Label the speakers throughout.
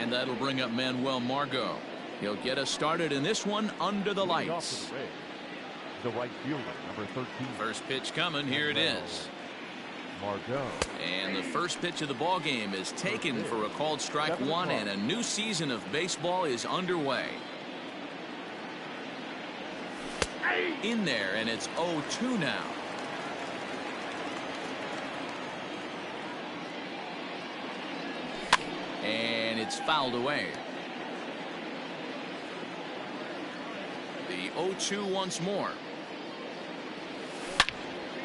Speaker 1: And that'll bring up Manuel Margot. He'll get us started in this one under the lights.
Speaker 2: The right fielder, number 13.
Speaker 1: First pitch coming. Here it is.
Speaker 2: Margot.
Speaker 1: And the first pitch of the ball game is taken for a called strike one, and a new season of baseball is underway. In there, and it's 0-2 now. And it's fouled away. The 0-2 once more.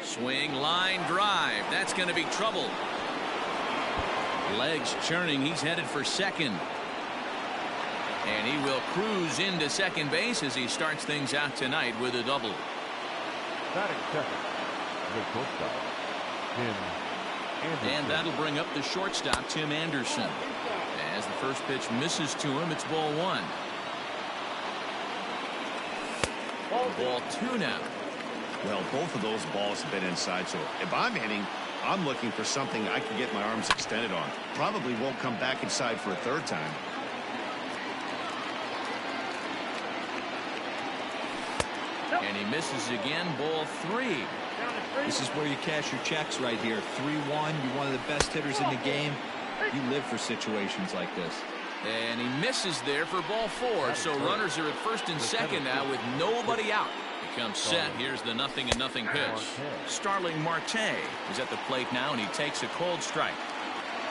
Speaker 1: Swing, line drive. That's going to be trouble. Legs churning. He's headed for second. And he will cruise into second base as he starts things out tonight with a double.
Speaker 2: Batting second, the shortstop, Tim Anderson.
Speaker 1: And that'll bring up the shortstop, Tim Anderson. As the first pitch misses to him, it's ball one. Ball two now.
Speaker 3: Well, both of those balls have been inside, so if I'm hitting, I'm looking for something I can get my arms extended on. Probably won't come back inside for a third time.
Speaker 1: And he misses again. Ball three.
Speaker 4: This is where you cash your checks right here. 3-1. You're one of the best hitters in the game. You live for situations like this.
Speaker 1: And he misses there for ball four. So runners are at first and second now with nobody out. He comes set. Here's the 0-0 pitch. Starling Marte is at the plate now, and he takes a cold strike.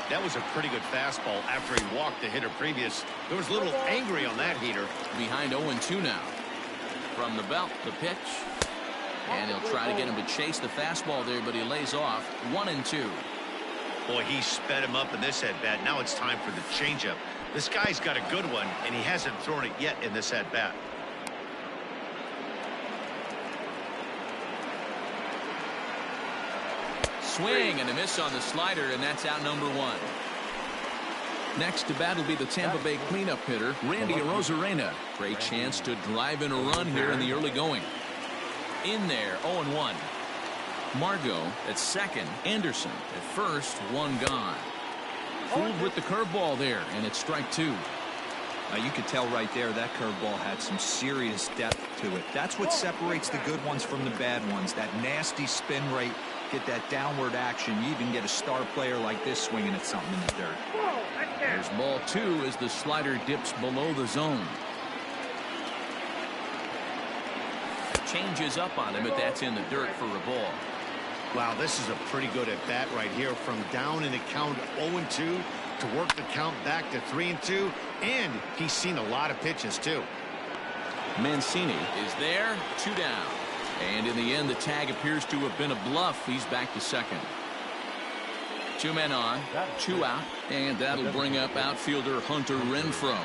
Speaker 3: That was a pretty good fastball after he walked the hitter previous. There was a little angry on that heater.
Speaker 1: Behind 0-2 now. From the belt, the pitch. And he'll try to get him to chase the fastball there, but he lays off. 1-2.
Speaker 3: Boy, he sped him up in this at-bat. Now it's time for the changeup. This guy's got a good one, and he hasn't thrown it yet in this at-bat.
Speaker 1: Swing and a miss on the slider, and that's out number one. Next to bat will be the Tampa Bay cleanup hitter, Randy Arozarena. Great chance to drive in a run here in the early going. In there, 0-1. Margot at second. Anderson at first. One gone. Fooled with the curveball there, and it's strike two.
Speaker 4: You could tell right there that curveball had some serious depth to it. That's what separates the good ones from the bad ones. That nasty spin rate, get that downward action. You even get a star player like this swinging at something in the dirt.
Speaker 1: There's ball two as the slider dips below the zone. Changes up on him, but that's in the dirt for a ball.
Speaker 3: Wow, this is a pretty good at-bat right here. From down in the count 0-2 to work the count back to 3-2. And he's seen a lot of pitches, too.
Speaker 1: Mancini is there. 2 down. And in the end, the tag appears to have been a bluff. He's back to second. 2 men on, 2 out, and that'll bring up outfielder Hunter Renfroe.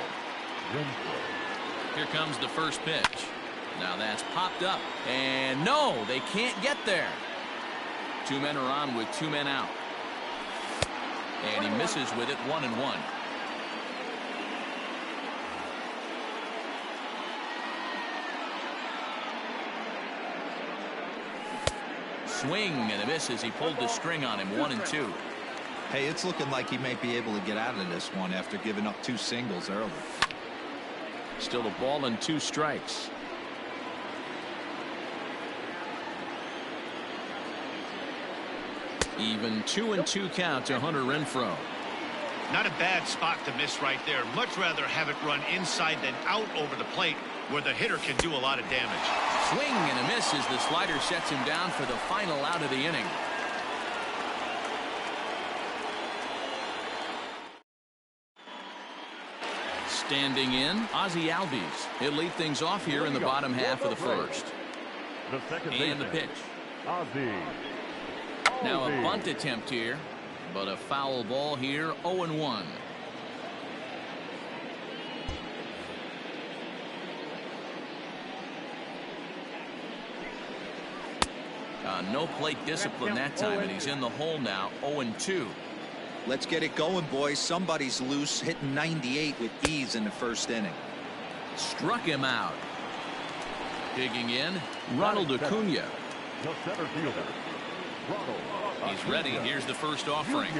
Speaker 1: Here comes the first pitch. Now that's popped up, and no, they can't get there. 2 men are on with 2 men out. And he misses with it. 1-1. Swing and a miss as he pulled the string on him. 1-2.
Speaker 4: Hey, it's looking like he may be able to get out of this one after giving up 2 singles early.
Speaker 1: Still a ball and 2 strikes. Even 2-2 count to Hunter Renfroe.
Speaker 3: Not a bad spot to miss right there. Much rather have it run inside than out over the plate where the hitter can do a lot of damage.
Speaker 1: Swing and a miss as the slider sets him down for the final out of the inning. Standing in, Ozzie Albies. He'll lead things off here in the bottom half of the first. And the pitch. Now a bunt attempt here, but a foul ball here. 0-1. No plate discipline that time, and he's in the hole now. 0-2.
Speaker 4: Let's get it going, boys. Somebody's loose, hitting 98 with ease in the first inning.
Speaker 1: Struck him out. Digging in, Ronald Acuna. He's ready. Here's the first offering.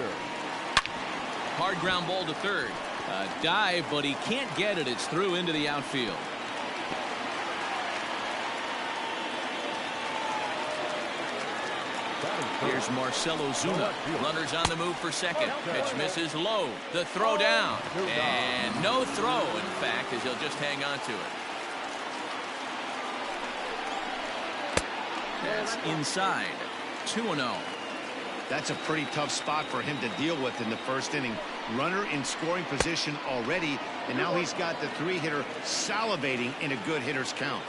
Speaker 1: Hard ground ball to third. A dive, but he can't get it. It's through into the outfield. Here's Marcell Ozuna. Runners on the move for second. Pitch misses low. The throw down. And no throw, in fact, as he'll just hang on to it. That's inside. 2-0.
Speaker 3: That's a pretty tough spot for him to deal with in the first inning. Runner in scoring position already, and now he's got the three-hitter salivating in a good hitter's count.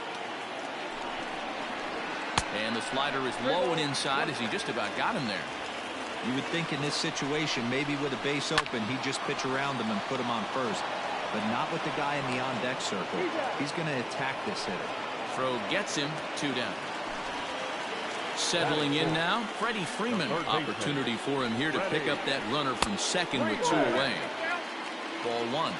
Speaker 1: And the slider is low and inside as he just about got him there.
Speaker 4: You would think in this situation, maybe with a base open, he'd just pitch around him and put him on first. But not with the guy in the on-deck circle. He's going to attack this hitter.
Speaker 1: Throw gets him. 2 down. Settling in now, Freddie Freeman. Opportunity for him here to pick up that runner from second with 2 away. Ball 1.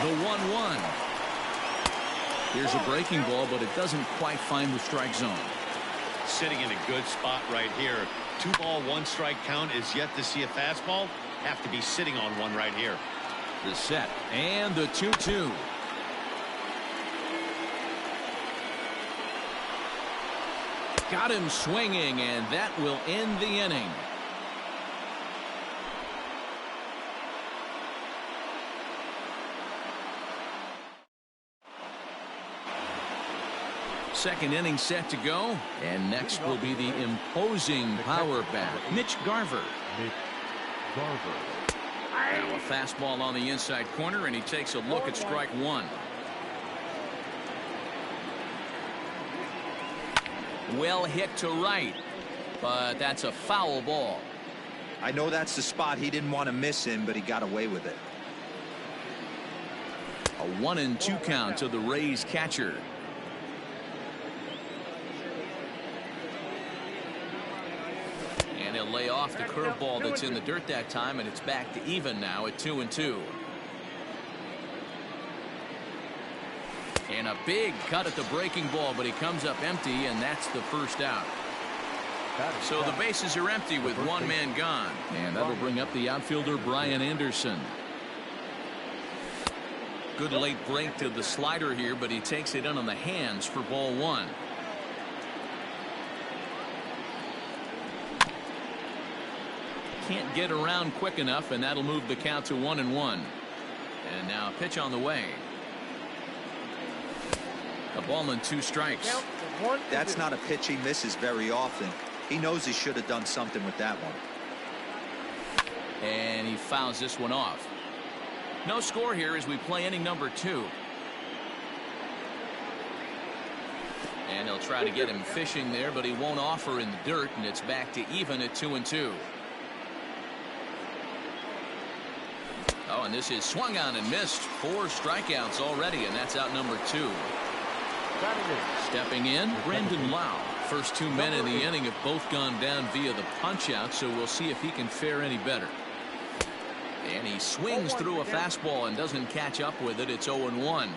Speaker 1: The 1-1. Here's a breaking ball, but it doesn't quite find the strike zone.
Speaker 3: Sitting in a good spot right here. 2-ball, 1-strike count is yet to see a fastball. Have to be sitting on one right here.
Speaker 1: The set and the 2-2. Got him swinging, and that will end the inning. Second inning set to go, and next will be the imposing power bat, Mitch Garver. Now a fastball on the inside corner, and he takes a look at strike 1. Well hit to right, but that's a foul ball.
Speaker 4: I know that's the spot he didn't want to miss in, but he got away with it.
Speaker 1: A 1-2 count to the Rays catcher. And he'll lay off the curveball that's in the dirt that time, and it's back to even now at 2-2. And a big cut at the breaking ball, but he comes up empty, and that's the first out. So the bases are empty with one man gone. And that'll bring up the outfielder Brian Anderson. Good late break to the slider here, but he takes it in on the hands for ball 1. Can't get around quick enough, and that'll move the count to 1-1. And now a pitch on the way. A ball and 2 strikes.
Speaker 4: That's not a pitch he misses very often. He knows he should have done something with that one.
Speaker 1: And he fouls this one off. No score here as we play inning number 2. And they'll try to get him fishing there, but he won't offer in the dirt, and it's back to even at 2-2. Oh, and this is swung on and missed. 4 strikeouts already, and that's out number 2. Stepping in, Brendan Lau. First 2 men in the inning have both gone down via the punch-out, so we'll see if he can fare any better. And he swings through a fastball and doesn't catch up with it. It's 0-1.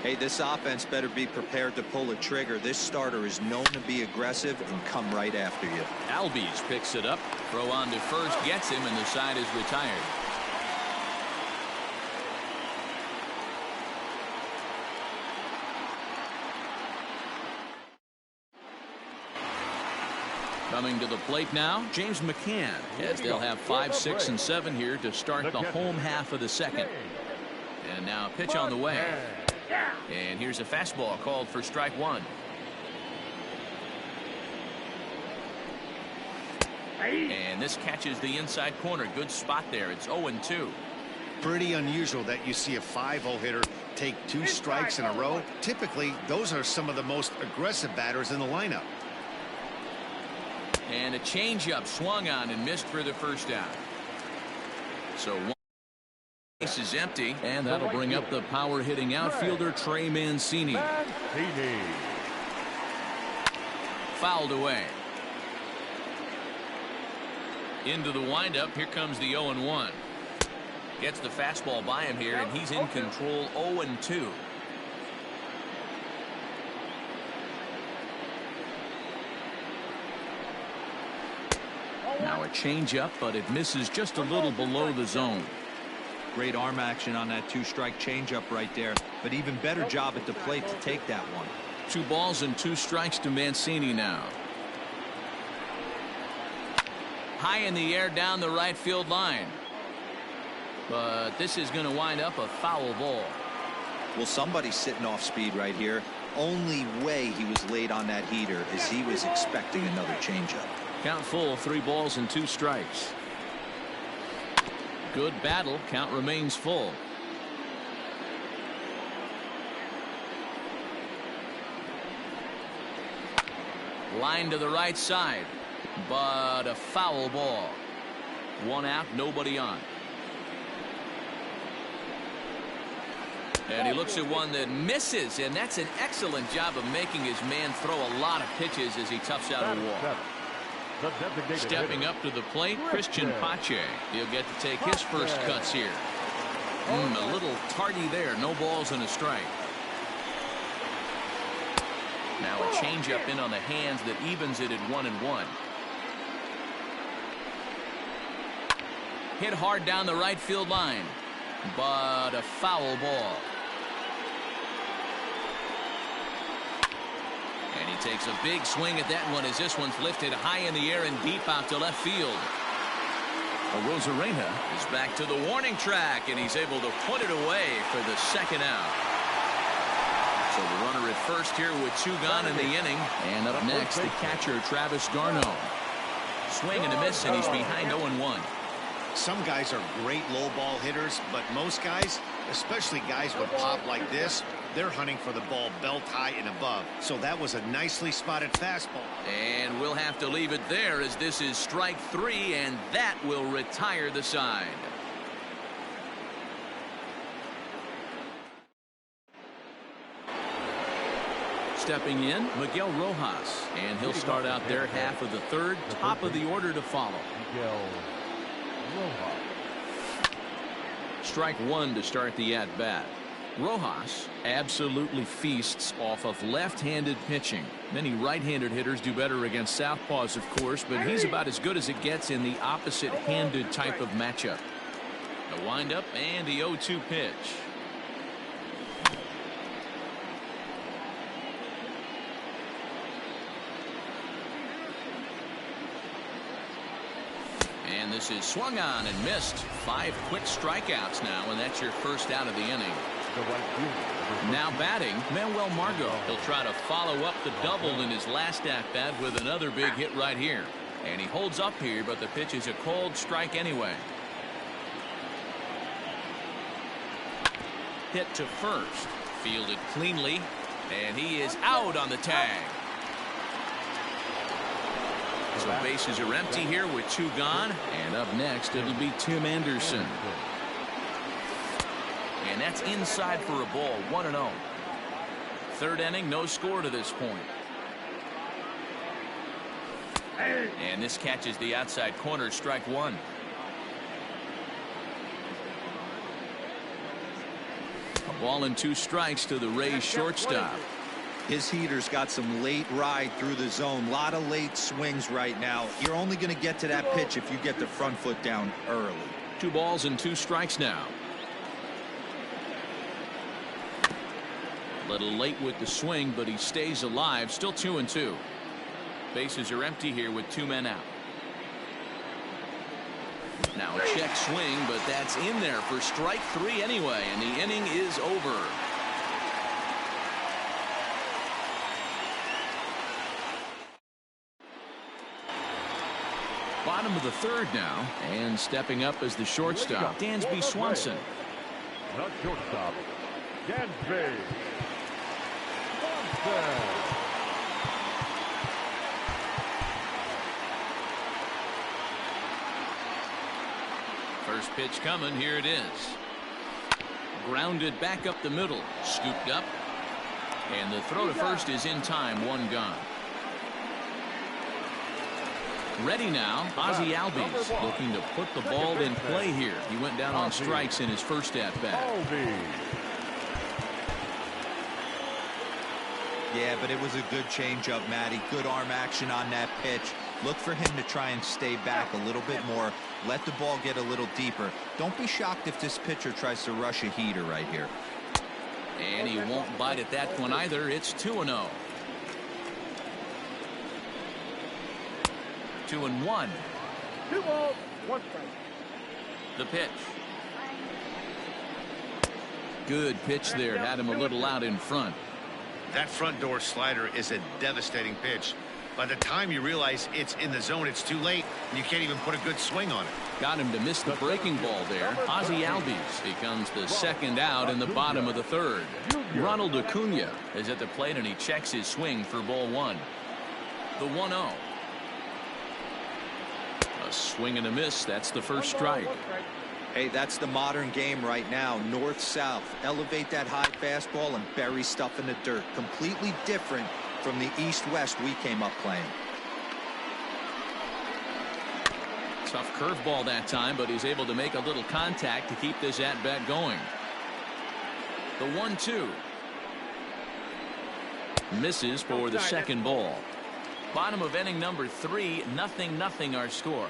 Speaker 4: Hey, this offense better be prepared to pull a trigger. This starter is known to be aggressive and come right after you.
Speaker 1: Albies picks it up. Throw on to first, gets him, and the side is retired. Coming to the plate now, James McCann, as they'll have 5, 6, and 7 here to start the home half of the second. And now a pitch on the way. And here's a fastball called for strike 1. And this catches the inside corner. Good spot there. It's 0-2.
Speaker 3: Pretty unusual that you see a 5-hole hitter take 2 strikes in a row. Typically, those are some of the most aggressive batters in the lineup.
Speaker 1: And a changeup swung on and missed for the first out. So one base is empty, and that'll bring up the power hitting outfielder Trey Mancini. Fouled away. Into the windup. Here comes the 0-1. Gets the fastball by him here, and he's in control. 0-2. Now a changeup, but it misses just a little below the zone.
Speaker 4: Great arm action on that two-strike changeup right there, but even better job at the plate to take that one.
Speaker 1: 2 balls and 2 strikes to Mancini now. High in the air down the right field line. But this is going to wind up a foul ball.
Speaker 4: Well, somebody's sitting off speed right here. Only way he was late on that heater is he was expecting another changeup.
Speaker 1: Count full, 3 balls and 2 strikes. Good battle. Count remains full. Line to the right side, but a foul ball. 1 out, nobody on. And he looks at one that misses, and that's an excellent job of making his man throw a lot of pitches as he toughs out a walk. Stepping up to the plate, Christian Pache. He'll get to take his first cuts here. A little tardy there. No balls and a strike. Now a changeup in on the hands that evens it at 1-1. Hit hard down the right field line, but a foul ball. And he takes a big swing at that one as this one's lifted high in the air and deep out to left field. Arozarena is back to the warning track, and he's able to put it away for the 2nd out. So the runner at first here with 2 gone in the inning. And up next, the catcher, Travis d'Arnaud. Swing and a miss, and he's behind 0-1.
Speaker 3: Some guys are great low ball hitters, but most guys, especially guys with pop like this, they're hunting for the ball belt high and above. So that was a nicely spotted fastball.
Speaker 1: And we'll have to leave it there as this is strike 3, and that will retire the side. Stepping in, Miguel Rojas, and he'll start out their half of the 3rd, top of the order to follow.
Speaker 2: Miguel Rojas.
Speaker 1: Strike 1 to start the at-bat. Rojas absolutely feasts off of left-handed pitching. Many right-handed hitters do better against southpaws, of course, but he's about as good as it gets in the opposite-handed type of matchup. The windup and the 0-2 pitch. And this is swung on and missed. 5 quick strikeouts now, and that's your first out of the inning. Now batting, Manuel Margot. He'll try to follow up the double in his last at-bat with another big hit right here. And he holds up here, but the pitch is a cold strike anyway. Hit to first. Fielded cleanly, and he is out on the tag. So bases are empty here with 2 gone. And up next, it'll be Tim Anderson. And that's inside for a ball, 1-0. 3rd inning, no score to this point. And this catches the outside corner, strike 1. A ball and 2 strikes to the Rays shortstop.
Speaker 4: His heater's got some late ride through the zone. A lot of late swings right now. You're only going to get to that pitch if you get the front foot down early.
Speaker 1: 2 balls and 2 strikes now. A little late with the swing, but he stays alive. Still 2-2. Bases are empty here with 2 men out. Now a check swing, but that's in there for strike 3 anyway, and the inning is over. Bottom of the 3rd now, and stepping up as the shortstop, Dansby Swanson.
Speaker 2: The shortstop, Dansby Swanson.
Speaker 1: First pitch coming, here it is. Grounded back up the middle, scooped up, and the throw to first is in time, 1 gone. Ready now, Ozzie Albies looking to put the ball in play here. He went down on strikes in his first at-bat.
Speaker 4: Yeah, but it was a good changeup, Matty. Good arm action on that pitch. Look for him to try and stay back a little bit more. Let the ball get a little deeper. Don't be shocked if this pitcher tries to rush a heater right here.
Speaker 1: And he won't bite at that one either. It's 2-0. 2-1.
Speaker 2: 2 balls, 1 strike.
Speaker 1: The pitch. Good pitch there. Had him a little out in front.
Speaker 3: That front door slider is a devastating pitch. By the time you realize it's in the zone, it's too late, and you can't even put a good swing on it.
Speaker 1: Got him to miss the breaking ball there. Ozzie Albies becomes the second out in the bottom of the third. Ronald Acuna is at the plate, and he checks his swing for ball 1. The 1-0. A swing and a miss. That's the first strike.
Speaker 4: Hey, that's the modern game right now. North-south. Elevate that high fastball and bury stuff in the dirt. Completely different from the east-west we came up playing.
Speaker 1: Tough curveball that time, but he's able to make a little contact to keep this at-bat going. The 1-2. Misses for the second ball. Bottom of inning number 3, 0-0 our score.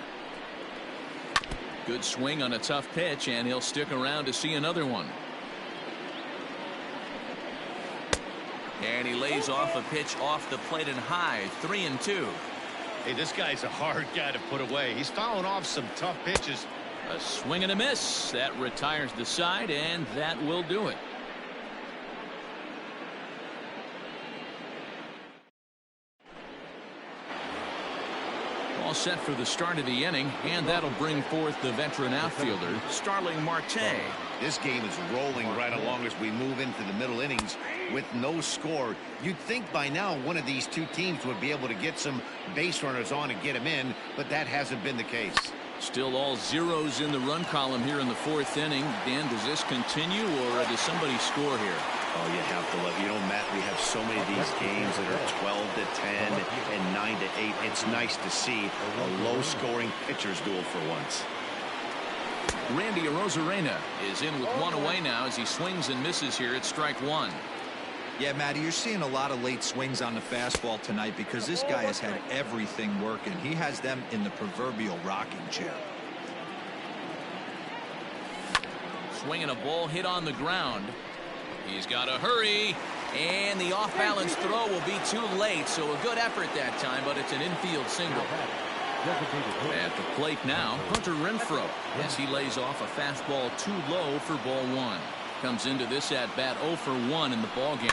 Speaker 1: Good swing on a tough pitch, and he'll stick around to see another one. And he lays off a pitch off the plate and high. 3-2.
Speaker 3: Hey, this guy's a hard guy to put away. He's fouling off some tough pitches.
Speaker 1: A swing and a miss. That retires the side, and that will do it. All set for the start of the inning, and that'll bring forth the veteran outfielder, Starling Marte.
Speaker 3: This game is rolling right along as we move into the middle innings with no score. You'd think by now one of these two teams would be able to get some base runners on and get them in, but that hasn't been the case.
Speaker 1: Still all zeros in the run column here in the 4th inning. Dan, does this continue, or does somebody score here?
Speaker 3: Oh, you have to love. You know, Matt, we have so many of these games that are 12-10 and 9-8. It's nice to see a low-scoring pitcher's duel for once.
Speaker 1: Randy Arozarena is in with one away now as he swings and misses here at strike 1.
Speaker 4: Yeah, Matty, you're seeing a lot of late swings on the fastball tonight because this guy has had everything working. He has them in the proverbial rocking chair.
Speaker 1: Swinging a ball hit on the ground. He's got to hurry, and the off-balance throw will be too late, so a good effort that time, but it's an infield single. At the plate now, Hunter Renfroe, as he lays off a fastball too low for ball 1. Comes into this at-bat 0 for 1 in the ballgame.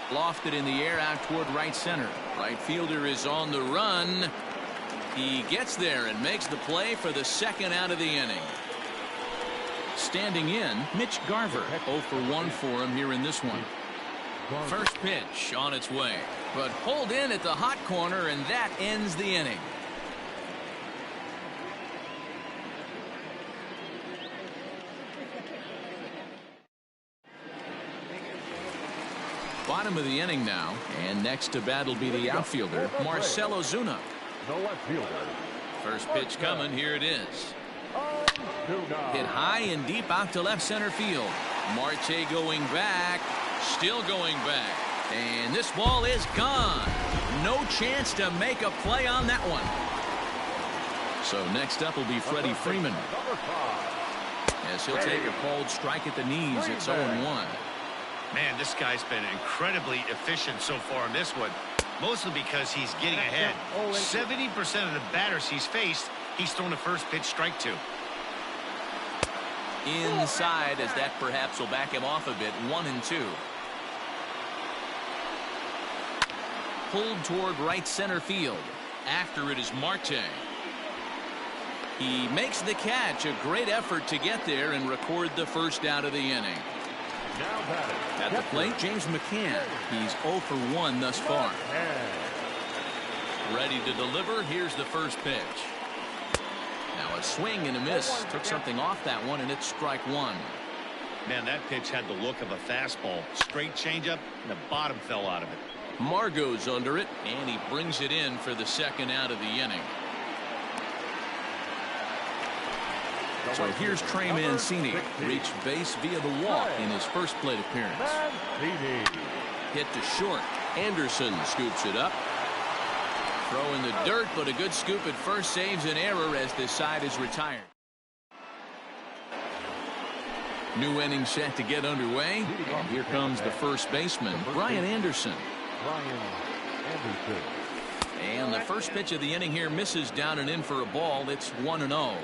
Speaker 1: Lofted in the air out toward right center. Right fielder is on the run. He gets there and makes the play for the second out of the inning. Standing in, Mitch Garver. 0 for 1 for him here in this one. First pitch on its way, but pulled in at the hot corner, and that ends the inning. Bottom of the inning now, and next to bat will be the outfielder, Marcell Ozuna.
Speaker 2: The left fielder.
Speaker 1: First pitch coming, here it is. Hit high and deep out to left center field. Marte going back, still going back, and this ball is gone. No chance to make a play on that one. So next up will be Freddie Freeman, as he'll take a called strike at the knees. It's 0-1.
Speaker 3: Man, this guy's been incredibly efficient so far in this one, mostly because he's getting ahead. 70% of the batters he's faced, he's thrown the first pitch strike to.
Speaker 1: Inside, as that perhaps will back him off a bit. 1-2. Pulled toward right center field. After it is Marte. He makes the catch. A great effort to get there and record the first out of the inning. At the plate, James McCann. He's 0 for 1 thus far. Ready to deliver. Here's the first pitch. Now a swing and a miss. Took something off that one, and it's strike 1.
Speaker 3: Man, that pitch had the look of a fastball. Straight changeup, and the bottom fell out of it.
Speaker 1: Margot's under it, and he brings it in for the second out of the inning. So here's Trey Mancini. Reached base via the walk in his first plate appearance. Hit to short. Anderson scoops it up. Throw in the dirt, but a good scoop at first saves an error as this side is retired. New inning set to get underway. And here comes the first baseman, Brian Anderson. And the first pitch of the inning here misses down and in for a ball. It's 1-0.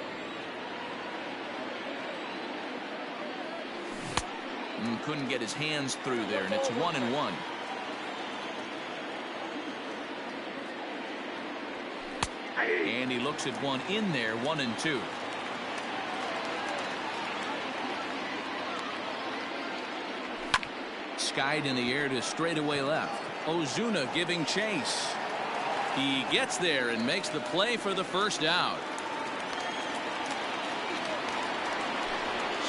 Speaker 1: Couldn't get his hands through there, and it's 1-1. And he looks at one in there, 1-2. Skied in the air to straightaway left. Ozuna giving chase. He gets there and makes the play for the first out.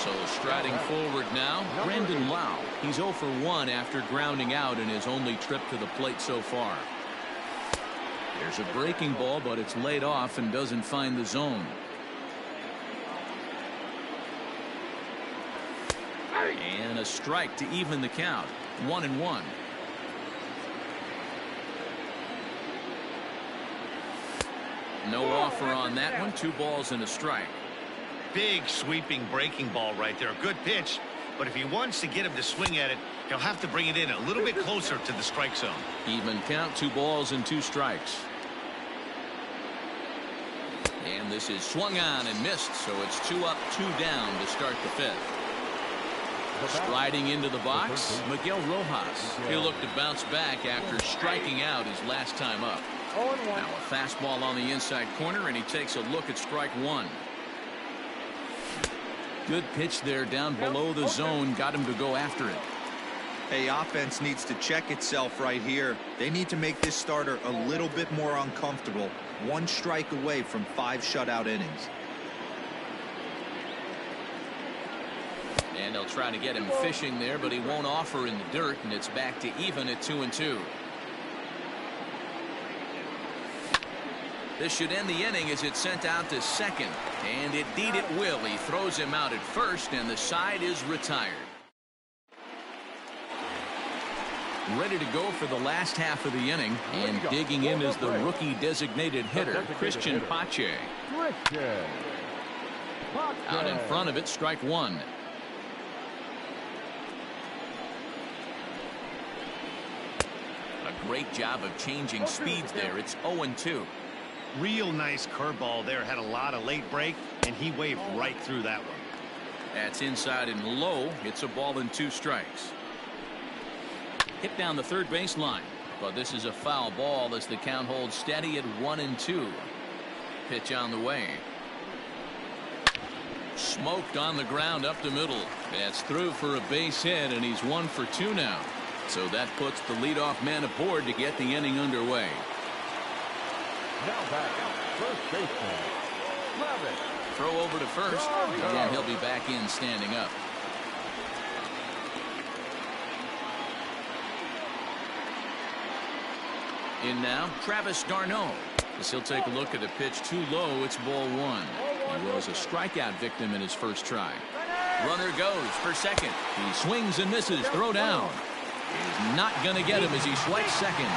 Speaker 1: So striding forward now, Brandon Lau. He's 0 for 1 after grounding out in his only trip to the plate so far. There's a breaking ball, but it's laid off and doesn't find the zone. And a strike to even the count. 1-1. No offer on that one. 2 balls and a strike.
Speaker 3: Big sweeping breaking ball right there. A good pitch, but if he wants to get him to swing at it, he'll have to bring it in a little bit closer to the strike zone.
Speaker 1: Even count, 2 balls and 2 strikes. And this is swung on and missed, so it's 2 up, 2 down to start the 5th. Striding into the box, Miguel Rojas. He'll look to bounce back after striking out his last time up. Now a fastball on the inside corner, and he takes a look at strike 1. Good pitch there down below the zone. Got him to go after it.
Speaker 4: Hey, offense needs to check itself right here. They need to make this starter a little bit more uncomfortable. 1 strike away from 5 shutout innings.
Speaker 1: And they'll try to get him fishing there, but he won't offer in the dirt, and it's back to even at 2-2. This should end the inning as it's sent out to second. And indeed it will. He throws him out at first, and the side is retired. Ready to go for the last half of the inning, and digging in is the rookie designated hitter, Christian Pache. Out in front of it, strike 1. A great job of changing speeds there. It's 0-2.
Speaker 3: Real nice curveball there. Had a lot of late break, and he waved right through that one.
Speaker 1: That's inside and low. It's a ball and 2 strikes. Hit down the third baseline, but this is a foul ball as the count holds steady at 1-2. Pitch on the way. Smoked on the ground up the middle. That's through for a base hit, and he's 1 for 2 now. So that puts the leadoff man aboard to get the inning underway.
Speaker 2: Now back, first baseman, Rabbit.
Speaker 1: Throw over to first, and he'll be back in standing up. In now, Travis d'Arnaud. As he'll take a look at a pitch too low, it's ball 1. He was a strikeout victim in his first try. Runner goes for second. He swings and misses. Throw down. He's not going to get him as he swipes second.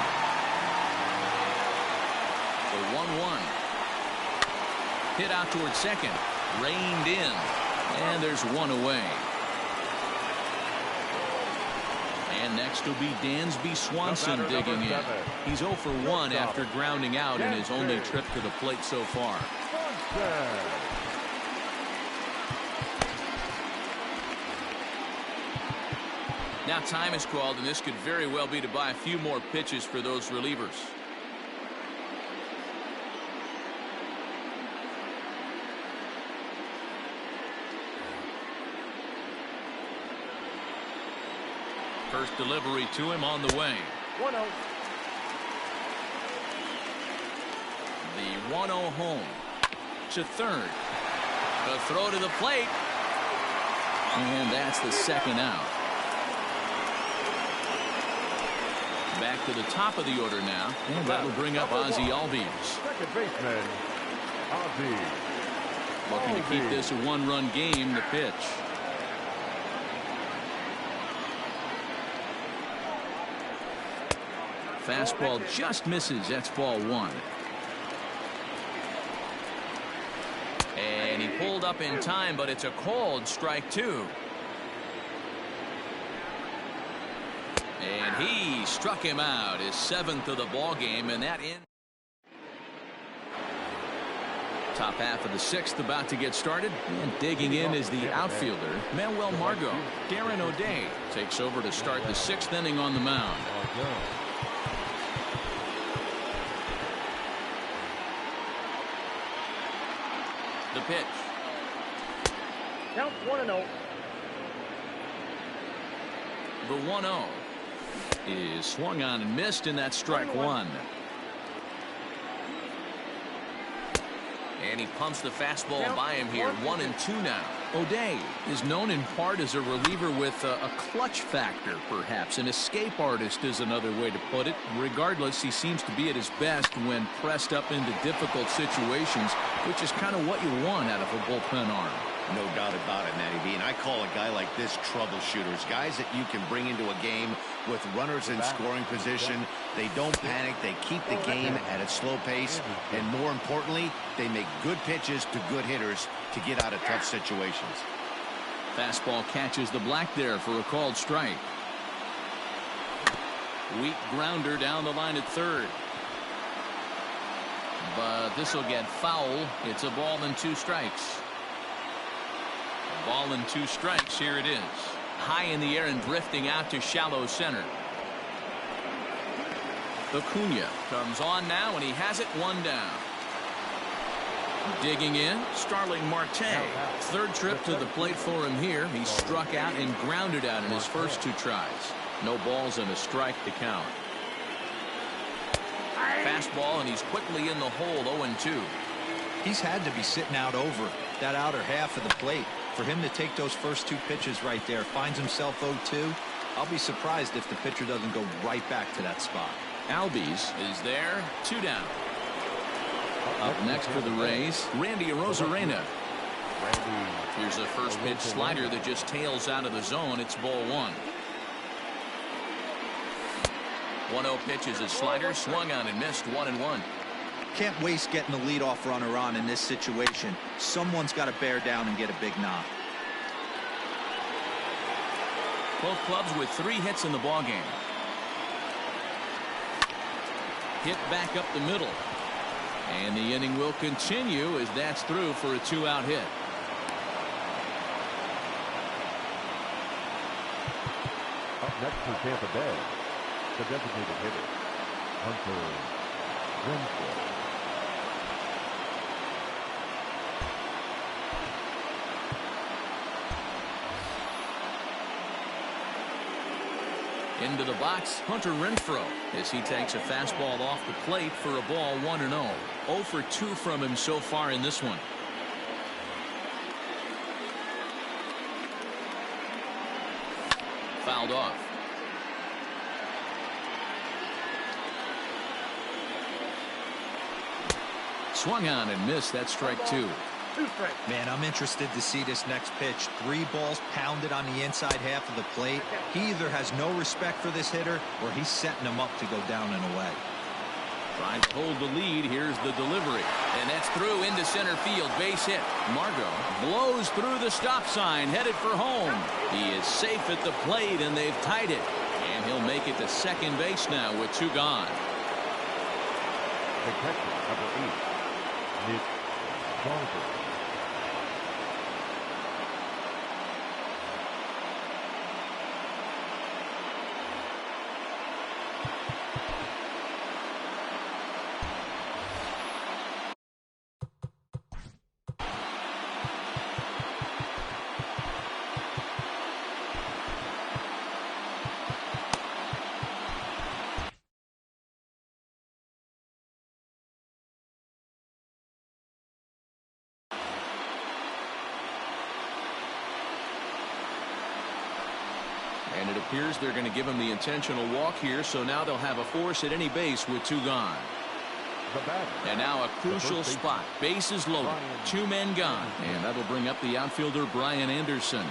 Speaker 1: The 1-1. Hit out towards second. Reined in. And there's 1 away. And next will be Dansby Swanson digging in. He's 0 for 1 after grounding out in his only trip to the plate so far. Now time is called, and this could very well be to buy a few more pitches for those relievers. First delivery to him on the way.
Speaker 2: 1-0.
Speaker 1: The 1-0 home to third. A throw to the plate. And that's the second out. Back to the top of the order now. And that will bring up Ozzie Albies.
Speaker 2: Second baseman, Ozzie.
Speaker 1: Looking to keep this a 1-run game. The pitch. Fastball just misses. That's ball one. And he pulled up in time, but it's a called strike two. And he struck him out, his seventh of the ball game, and that ends. Top half of the sixth about to get started, and digging in is the outfielder, Manuel Margot. Darren O'Day takes over to start the sixth inning on the mound. The pitch.
Speaker 2: Count 1-0.
Speaker 1: The 1-0 is swung on and missed, and that's strike one. And he pumps the fastball by him here. 1-2 now. O'Day is known in part as a reliever with a clutch factor, perhaps. An escape artist is another way to put it. Regardless, he seems to be at his best when pressed up into difficult situations, which is kind of what you want out of a bullpen arm.
Speaker 3: No doubt about it, Matty B. And I call a guy like this troubleshooters. Guys that you can bring into a game with runners in scoring position. They don't panic. They keep the game at a slow pace. And more importantly, they make good pitches to good hitters to get out of tough situations.
Speaker 1: Fastball catches the black there for a called strike. Weak grounder down the line at third. But this will get foul. It's a ball and two strikes. Ball and two strikes. Here it is. High in the air and drifting out to shallow center. Acuna comes on now, and he has it one down. Digging in, Starling Marte. Third trip to the plate for him here. He struck out and grounded out in his first two tries. No balls and a strike to count. Fastball, and he's quickly in the hole. 0-2.
Speaker 4: He's had to be sitting out over that outer half of the plate. For him to take those first two pitches right there, finds himself 0-2. I'll be surprised if the pitcher doesn't go right back to that spot.
Speaker 1: Albies is there. 2 down. Up next for the Rays, Randy Arozarena. Here's a first pitch slider that just tails out of the zone. It's ball one. 1-0 pitch is a slider, swung on and missed. 1-1.
Speaker 4: Can't waste getting the leadoff runner on in this situation. Someone's got to bear down and get a big knock.
Speaker 1: Both clubs with 3 hits in the ballgame. Hit back up the middle. And the inning will continue as that's through for a 2-out hit.
Speaker 2: Up next for Tampa Bay, the designated hitter, Hunter Renfroe.
Speaker 1: Into the box, Hunter Renfroe, as he takes a fastball off the plate for a ball. 1-0. 0 for 2 from him so far in this one. Fouled off. Swung on and missed. That's strike 2.
Speaker 4: Man, I'm interested to see this next pitch. 3 balls pounded on the inside half of the plate. He either has no respect for this hitter or he's setting him up to go down and away.
Speaker 1: Trying to hold the lead. Here's the delivery. And that's through into center field. Base hit. Margot blows through the stop sign, headed for home. He is safe at the plate, and they've tied it. And he'll make it to second base now with 2 gone.
Speaker 2: The catcher, number 8, Nick Johnson.
Speaker 1: And it appears they're going to give him the intentional walk here, so now they'll have a force at any base with 2 gone. And now a crucial spot. Bases loaded. 2 men gone. And that'll bring up the outfielder Brian Anderson.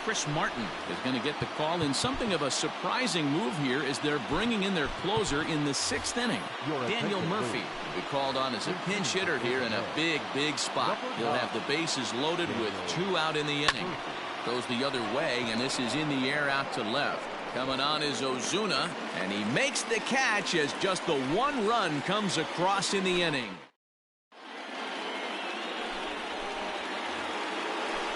Speaker 1: Chris Martin is going to get the call in something of a surprising move here as they're bringing in their closer in the 6th inning. Daniel Murphy will be called on as a pinch hitter here in a big spot. He'll have the bases loaded with 2 out in the inning. Goes the other way, and this is in the air out to left. Coming on is Ozuna, and he makes the catch as just the 1 run comes across in the inning.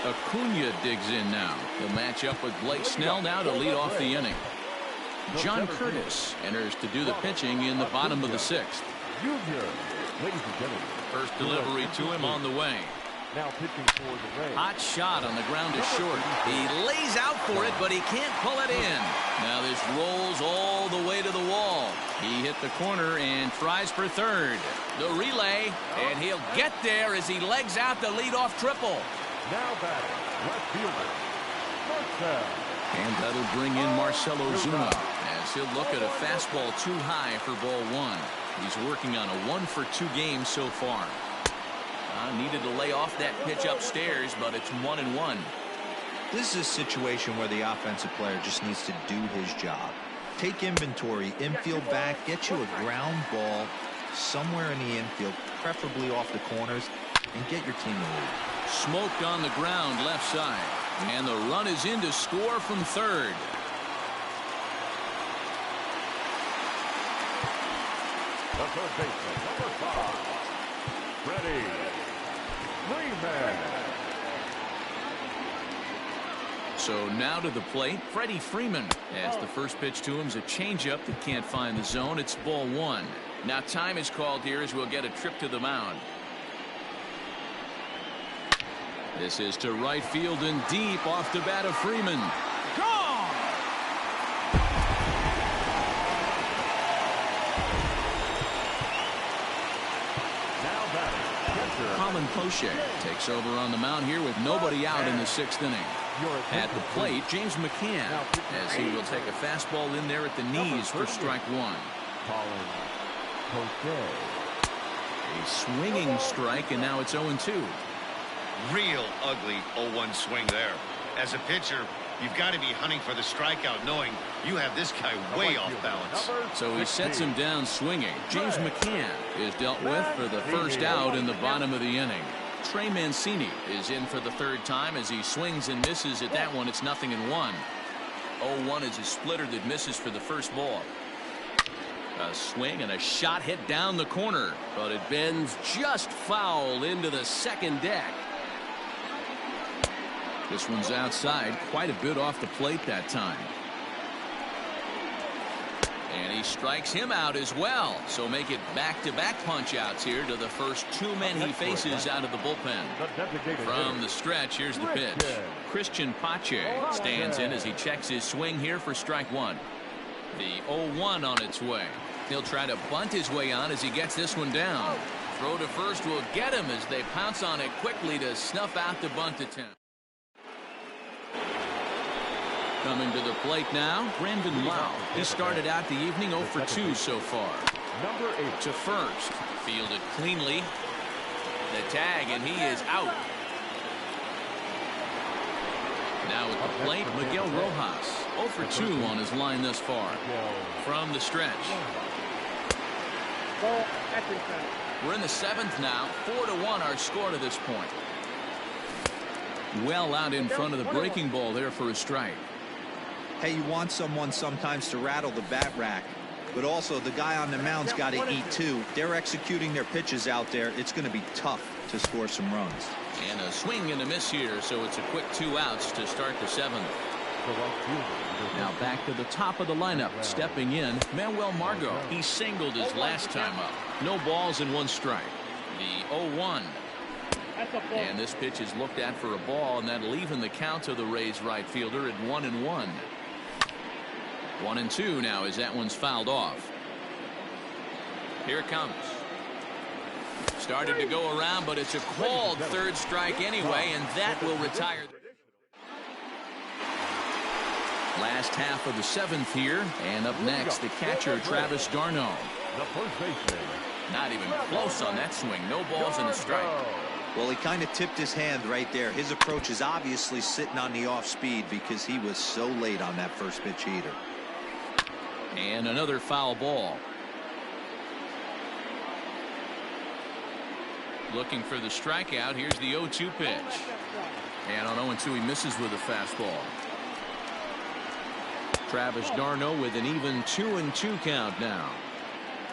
Speaker 1: Acuna digs in now. He'll match up with Blake Snell now to lead off the inning. John Curtis enters to do the pitching in the bottom of the 6th. First delivery to him on the way.
Speaker 2: Now pitching for the Rays.
Speaker 1: Hot shot on the ground to short. He lays out for it, but he can't pull it in. Now this rolls all the way to the wall. He hit the corner and tries for third. The relay, and he'll get there as he legs out the leadoff triple.
Speaker 2: Now batting, left fielder, Marcell.
Speaker 1: And that'll bring in Marcell Ozuna as he'll look at a fastball too high for ball 1. He's working on a 1-for-2 game so far. Needed to lay off that pitch upstairs, but it's 1-1.
Speaker 4: This is a situation where the offensive player just needs to do his job. Take inventory, infield back, get you a ground ball somewhere in the infield, preferably off the corners, and get your team the lead.
Speaker 1: Smoked on the ground left side, and the run is in to score from third.
Speaker 2: The third baseman, number 5, Freddie Freeman.
Speaker 1: So now to the plate, Freddie Freeman. As the first pitch to him is a changeup that can't find the zone. It's ball 1. Now time is called here as we'll get a trip to the mound. This is to right field and deep off the bat of Freeman. Gone!
Speaker 2: Now batting, catcher
Speaker 1: Colin Poche takes over on the mound here with nobody out in the 6th inning. At the plate, James McCann, as he will take a fastball in there at the knees for strike 1.
Speaker 2: Colin Poche.
Speaker 1: A swinging strike, and now it's 0-2.
Speaker 3: Real ugly 0-1 swing there. As a pitcher, you've got to be hunting for the strikeout, knowing you have this guy way off balance.
Speaker 1: So he sets him down swinging. James McCann is dealt with for the first out in the bottom of the inning. Trey Mancini is in for the 3rd time as he swings and misses at that one. It's 0-1. 0-1 is a splitter that misses for the first ball. A swing and a shot hit down the corner, but it bends just foul into the second deck. This one's outside, quite a bit off the plate that time. And he strikes him out as well. So make it back-to-back punch-outs here to the first 2 men he faces out of the bullpen. From the stretch, here's the pitch. Christian Pache stands in as he checks his swing here for strike 1. The 0-1 on its way. He'll try to bunt his way on as he gets this one down. Throw to first will get him as they pounce on it quickly to snuff out the bunt attempt. Coming to the plate now, Brandon Lau. He started out the evening 0 for 2 so far.
Speaker 2: Number 8
Speaker 1: to first. Fielded cleanly. The tag, and he is out. Now at the plate, Miguel Rojas. 0 for 2 on his line thus far. From the stretch. We're in the 7th now. 4-1 our score to this point. Well out in front of the breaking ball there for a strike.
Speaker 4: Hey, you want someone sometimes to rattle the bat rack, but also the guy on the mound's got to eat too. They're executing their pitches out there. It's going to be tough to score some runs.
Speaker 1: And a swing and a miss here, so it's a quick 2 outs to start the 7th. Now back to the top of the lineup, stepping in, Manuel Margot. He singled his last time up. No balls and 1 strike. The 0-1. And this pitch is looked at for a ball, and that'll even the count to the Rays right fielder at 1-1. 1-2 now as that one's fouled off. Here it comes. Started to go around, but it's a called 3rd strike anyway, and that will retire. Last half of the 7th here, and up next the catcher Travis d'Arnaud.
Speaker 2: The first baseman.
Speaker 1: Not even close on that swing. No balls and a strike.
Speaker 4: Well, he kind of tipped his hand right there. His approach is obviously sitting on the off speed because he was so late on that first pitch heater.
Speaker 1: And another foul ball. Looking for the strikeout. Here's the 0-2 pitch. And on 0-2, he misses with a fastball. Travis d'Arnaud with an even 2-2 count now.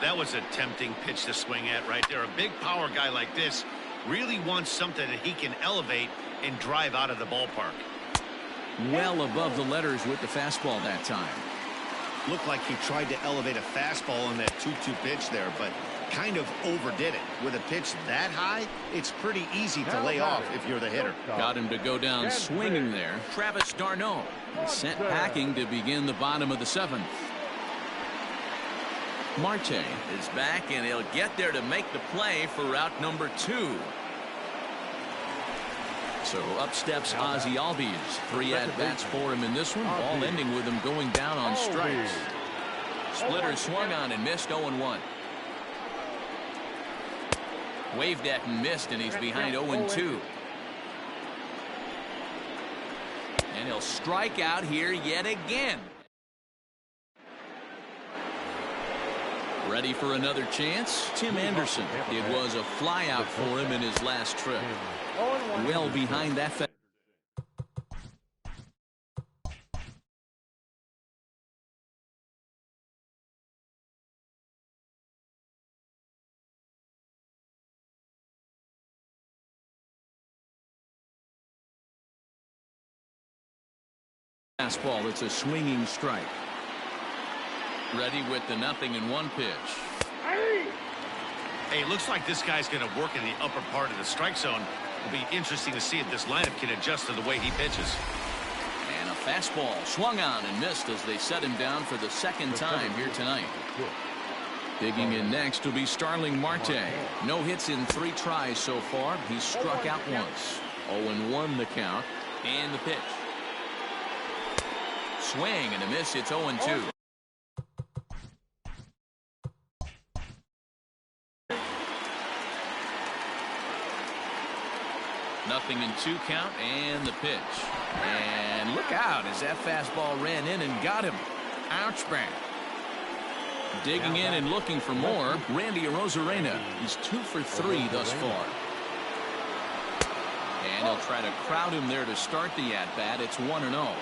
Speaker 3: That was a tempting pitch to swing at right there. A big power guy like this really wants something that he can elevate and drive out of the ballpark.
Speaker 1: Well above the letters with the fastball that time.
Speaker 3: Looked like he tried to elevate a fastball on that 2-2 pitch there, but kind of overdid it. With a pitch that high, it's pretty easy to lay off if you're the hitter.
Speaker 1: Got him to go down swinging there. Travis d'Arnaud is sent packing to begin the bottom of the 7th. Marte is back, and he'll get there to make the play for route number 2. So up steps Ozzie Albies. 3 at-bats for him in this one, all ending with him going down on strikes. Splitter swung on and missed 0-1. Waved at and missed, and he's behind 0-2. And he'll strike out here yet again. Ready for another chance? Tim Anderson. It was a flyout for him in his last trip. Well behind that. Fastball. It's a swinging strike. Ready with the 0-1 pitch.
Speaker 3: Hey, looks like this guy's going to work in the upper part of the strike zone. It'll be interesting to see if this lineup can adjust to the way he pitches.
Speaker 1: And a fastball swung on and missed as they set him down for the 2nd time here tonight. Digging in next will be Starling Marte. No hits in 3 tries so far. He's struck out once. 0-1 the count. And the pitch. Swing and a miss. It's 0-2. Nothing in 2 count, and the pitch. And look out as that fastball ran in and got him. Ouch bang. Digging in and looking for more, Randy Arozarena. He's 2 for 3 thus far. And he'll try to crowd him there to start the at-bat. It's 1-0.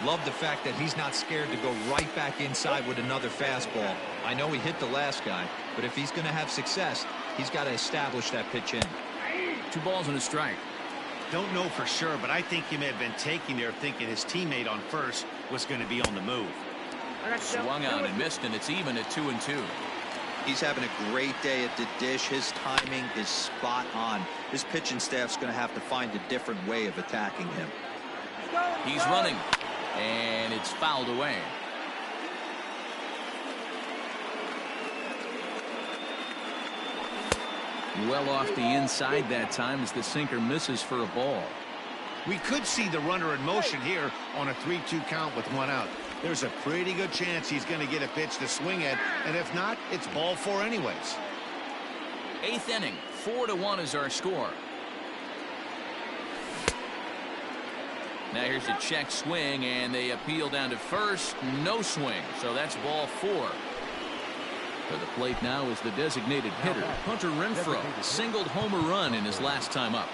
Speaker 4: Love the fact that he's not scared to go right back inside with another fastball. I know he hit the last guy, but if he's going to have success, he's got to establish that pitch in.
Speaker 1: 2 balls and a strike.
Speaker 3: Don't know for sure, but I think he may have been taking there thinking his teammate on first was going to be on the move.
Speaker 1: Swung on and missed, and it's even at 2-2.
Speaker 4: He's having a great day at the dish. His timing is spot on. His pitching staff's going to have to find a different way of attacking him.
Speaker 1: He's running, and it's fouled away. Well off the inside that time as the sinker misses for a ball.
Speaker 3: We could see the runner in motion here on a 3-2 count with 1 out. There's a pretty good chance he's going to get a pitch to swing at, and if not, it's ball 4 anyways.
Speaker 1: 8th inning, 4-1 is our score. Now here's a check swing, and they appeal down to first. No swing, so that's ball 4. For the plate now is the designated hitter, Hunter Renfroe. Singled home a run in his last time up.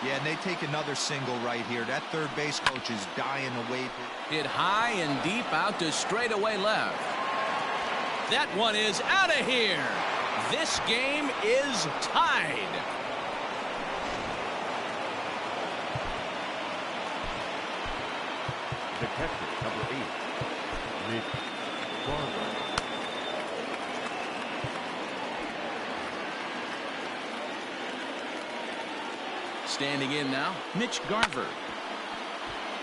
Speaker 4: Yeah, and they take another single right here. That third base coach is dying to wait.
Speaker 1: Hit high and deep out to straightaway left. That one is out of here. This game is tied.
Speaker 2: The catcher, number 8, Nick Garver.
Speaker 1: Standing in now, Mitch Garver.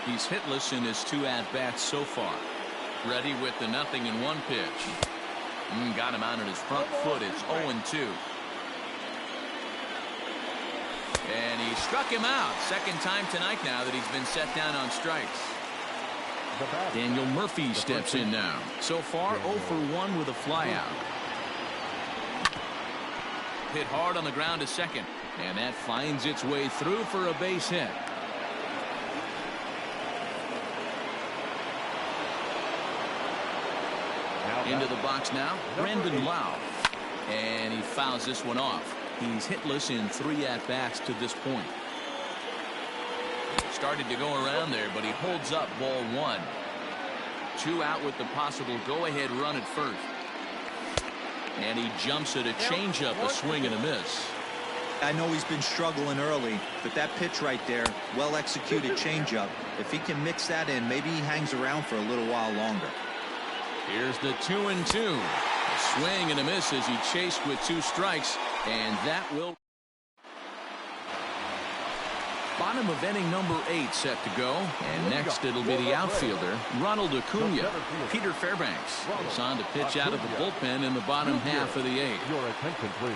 Speaker 1: He's hitless in his 2 at-bats so far. Ready with the 0-1 pitch. Got him out on his front foot. It's 0-2. And he struck him out. 2nd time tonight now that he's been set down on strikes.
Speaker 2: the bat.
Speaker 1: Daniel Murphy steps in now. So far, 0 for 1 with a flyout. Hit hard on the ground to second, and that finds its way through for a base hit. Into the box now, Brendan Lau. And he fouls this one off. He's hitless in 3 at-bats to this point. Started to go around there, but he holds up ball 1. 2 out with the possible go-ahead run at first. And he jumps at a changeup, a swing and a miss.
Speaker 4: I know he's been struggling early, but that pitch right there, well-executed changeup. If he can mix that in, maybe he hangs around for a little while longer.
Speaker 1: Here's the 2-2. A swing and a miss as he chased with 2 strikes, and that will. Bottom of inning number 8 set to go, and next it'll be the outfielder, Ronald Acuna. Peter Fairbanks is on to pitch out of the bullpen in the bottom half of the 8th.
Speaker 2: Your attention, please.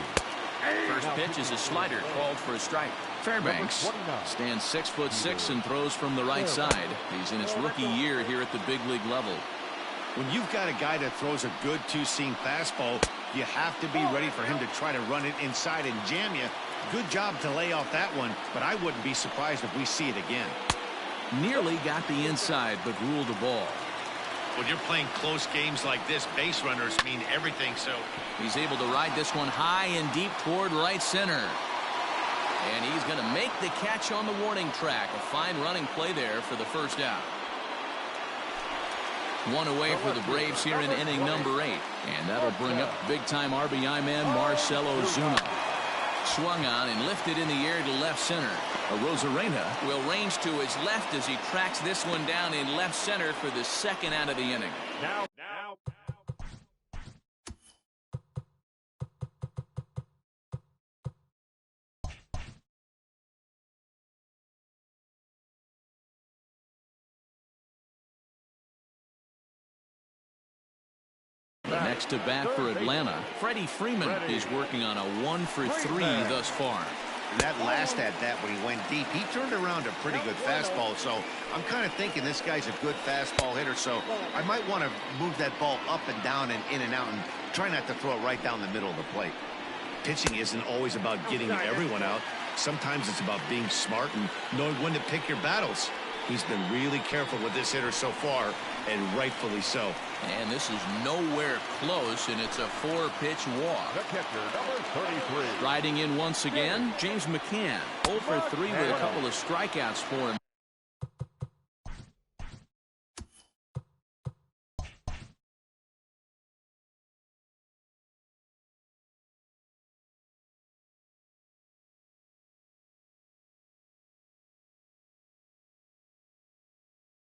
Speaker 1: First pitch is a slider called for a strike. Fairbanks stands 6'6" and throws from the right side. He's in his rookie year here at the big league level.
Speaker 3: When you've got a guy that throws a good 2-seam fastball, you have to be ready for him to try to run it inside and jam you. Good job to lay off that one, but I wouldn't be surprised if we see it again.
Speaker 1: Nearly got the inside, but ruled the ball.
Speaker 3: When you're playing close games like this, base runners mean everything, so
Speaker 1: he's able to ride this one high and deep toward right center. And he's going to make the catch on the warning track. A fine running play there for the first out. 1 away for the Braves here in inning number 8. And that'll bring up big-time RBI man Marcell Ozuna. Swung on and lifted in the air to left center. Arozarena will range to his left as he tracks this one down in left center for the 2nd out of the inning.
Speaker 2: Now.
Speaker 1: Next to bat for Atlanta, Freddie Freeman is working on a 1 for 3 thus far.
Speaker 3: And that last at-bat when he went deep, he turned around a pretty good fastball. So I'm kind of thinking this guy's a good fastball hitter. So I might want to move that ball up and down and in and out and try not to throw it right down the middle of the plate. Pitching isn't always about getting everyone out. Sometimes it's about being smart and knowing when to pick your battles. He's been really careful with this hitter so far, and rightfully so.
Speaker 1: And this is nowhere close, and it's a 4-pitch walk.
Speaker 2: The catcher, number 33.
Speaker 1: Riding in once again, James McCann. 0 for 3 with a couple of strikeouts for him.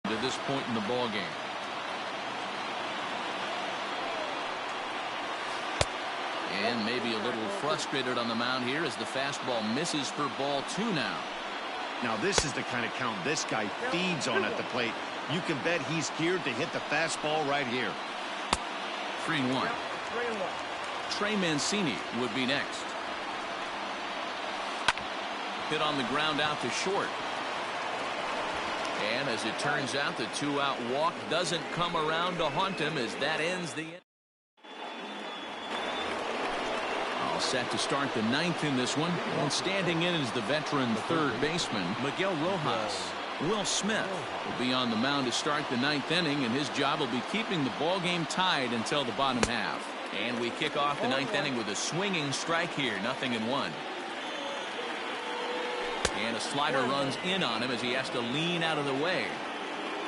Speaker 1: To this point in the ball game. And maybe a little frustrated on the mound here as the fastball misses for ball 2 now.
Speaker 3: Now this is the kind of count this guy feeds on at the plate. You can bet he's geared to hit the fastball right here.
Speaker 1: 3-1. Trey Mancini would be next. Hit on the ground out to short. And as it turns out, the 2-out walk doesn't come around to haunt him as that ends the inning. All set to start the 9th in this one. And standing in is the veteran 3rd baseman, Miguel Rojas. Will Smith will be on the mound to start the 9th inning, and his job will be keeping the ball game tied until the bottom half. And we kick off the 9th inning with a swinging strike here, 0-1. And a slider runs in on him as he has to lean out of the way.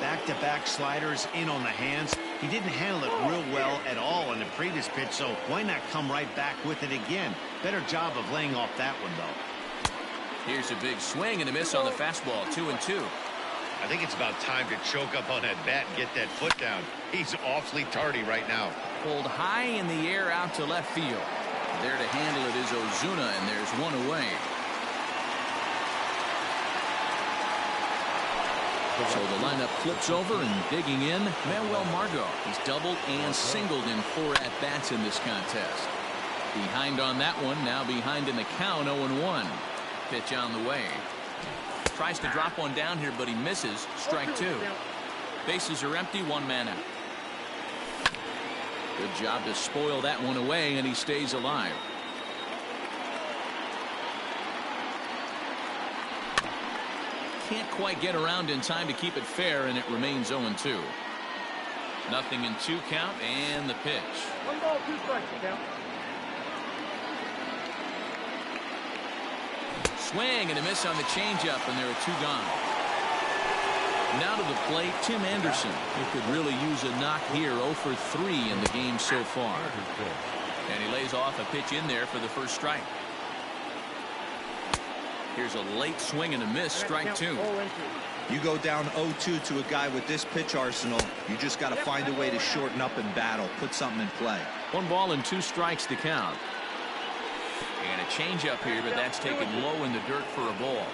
Speaker 3: Back-to-back sliders in on the hands. He didn't handle it real well at all in the previous pitch, so why not come right back with it again? Better job of laying off that one, though.
Speaker 1: Here's a big swing and a miss on the fastball, 2-2.
Speaker 3: I think it's about time to choke up on that bat and get that foot down. He's awfully tardy right now.
Speaker 1: Pulled high in the air out to left field. There to handle it is Ozuna, and there's 1 away. So the lineup flips over and digging in, Manuel Margot. He's doubled and singled in 4 at-bats in this contest. Behind on that one, now behind in the count, 0-1. Pitch on the way. Tries to drop one down here, but he misses. Strike 2. Bases are empty, one man out. Good job to spoil that one away, and he stays alive. Can't quite get around in time to keep it fair, and it remains 0-2. Nothing in 2 count, and the pitch.
Speaker 2: 1 ball, 2 strikes count.
Speaker 1: Swing and a miss on the changeup, and there are 2 gone. Now to the plate, Tim Anderson. He could really use a knock here. 0 for 3 in the game so far. And he lays off a pitch in there for the first strike. Here's a late swing and a miss, strike 2.
Speaker 4: You go down 0-2 to a guy with this pitch arsenal, you just got to find a way to shorten up and battle, put something in play.
Speaker 1: 1 ball and 2 strikes to count. And a changeup here, but that's taken low in the dirt for a ball.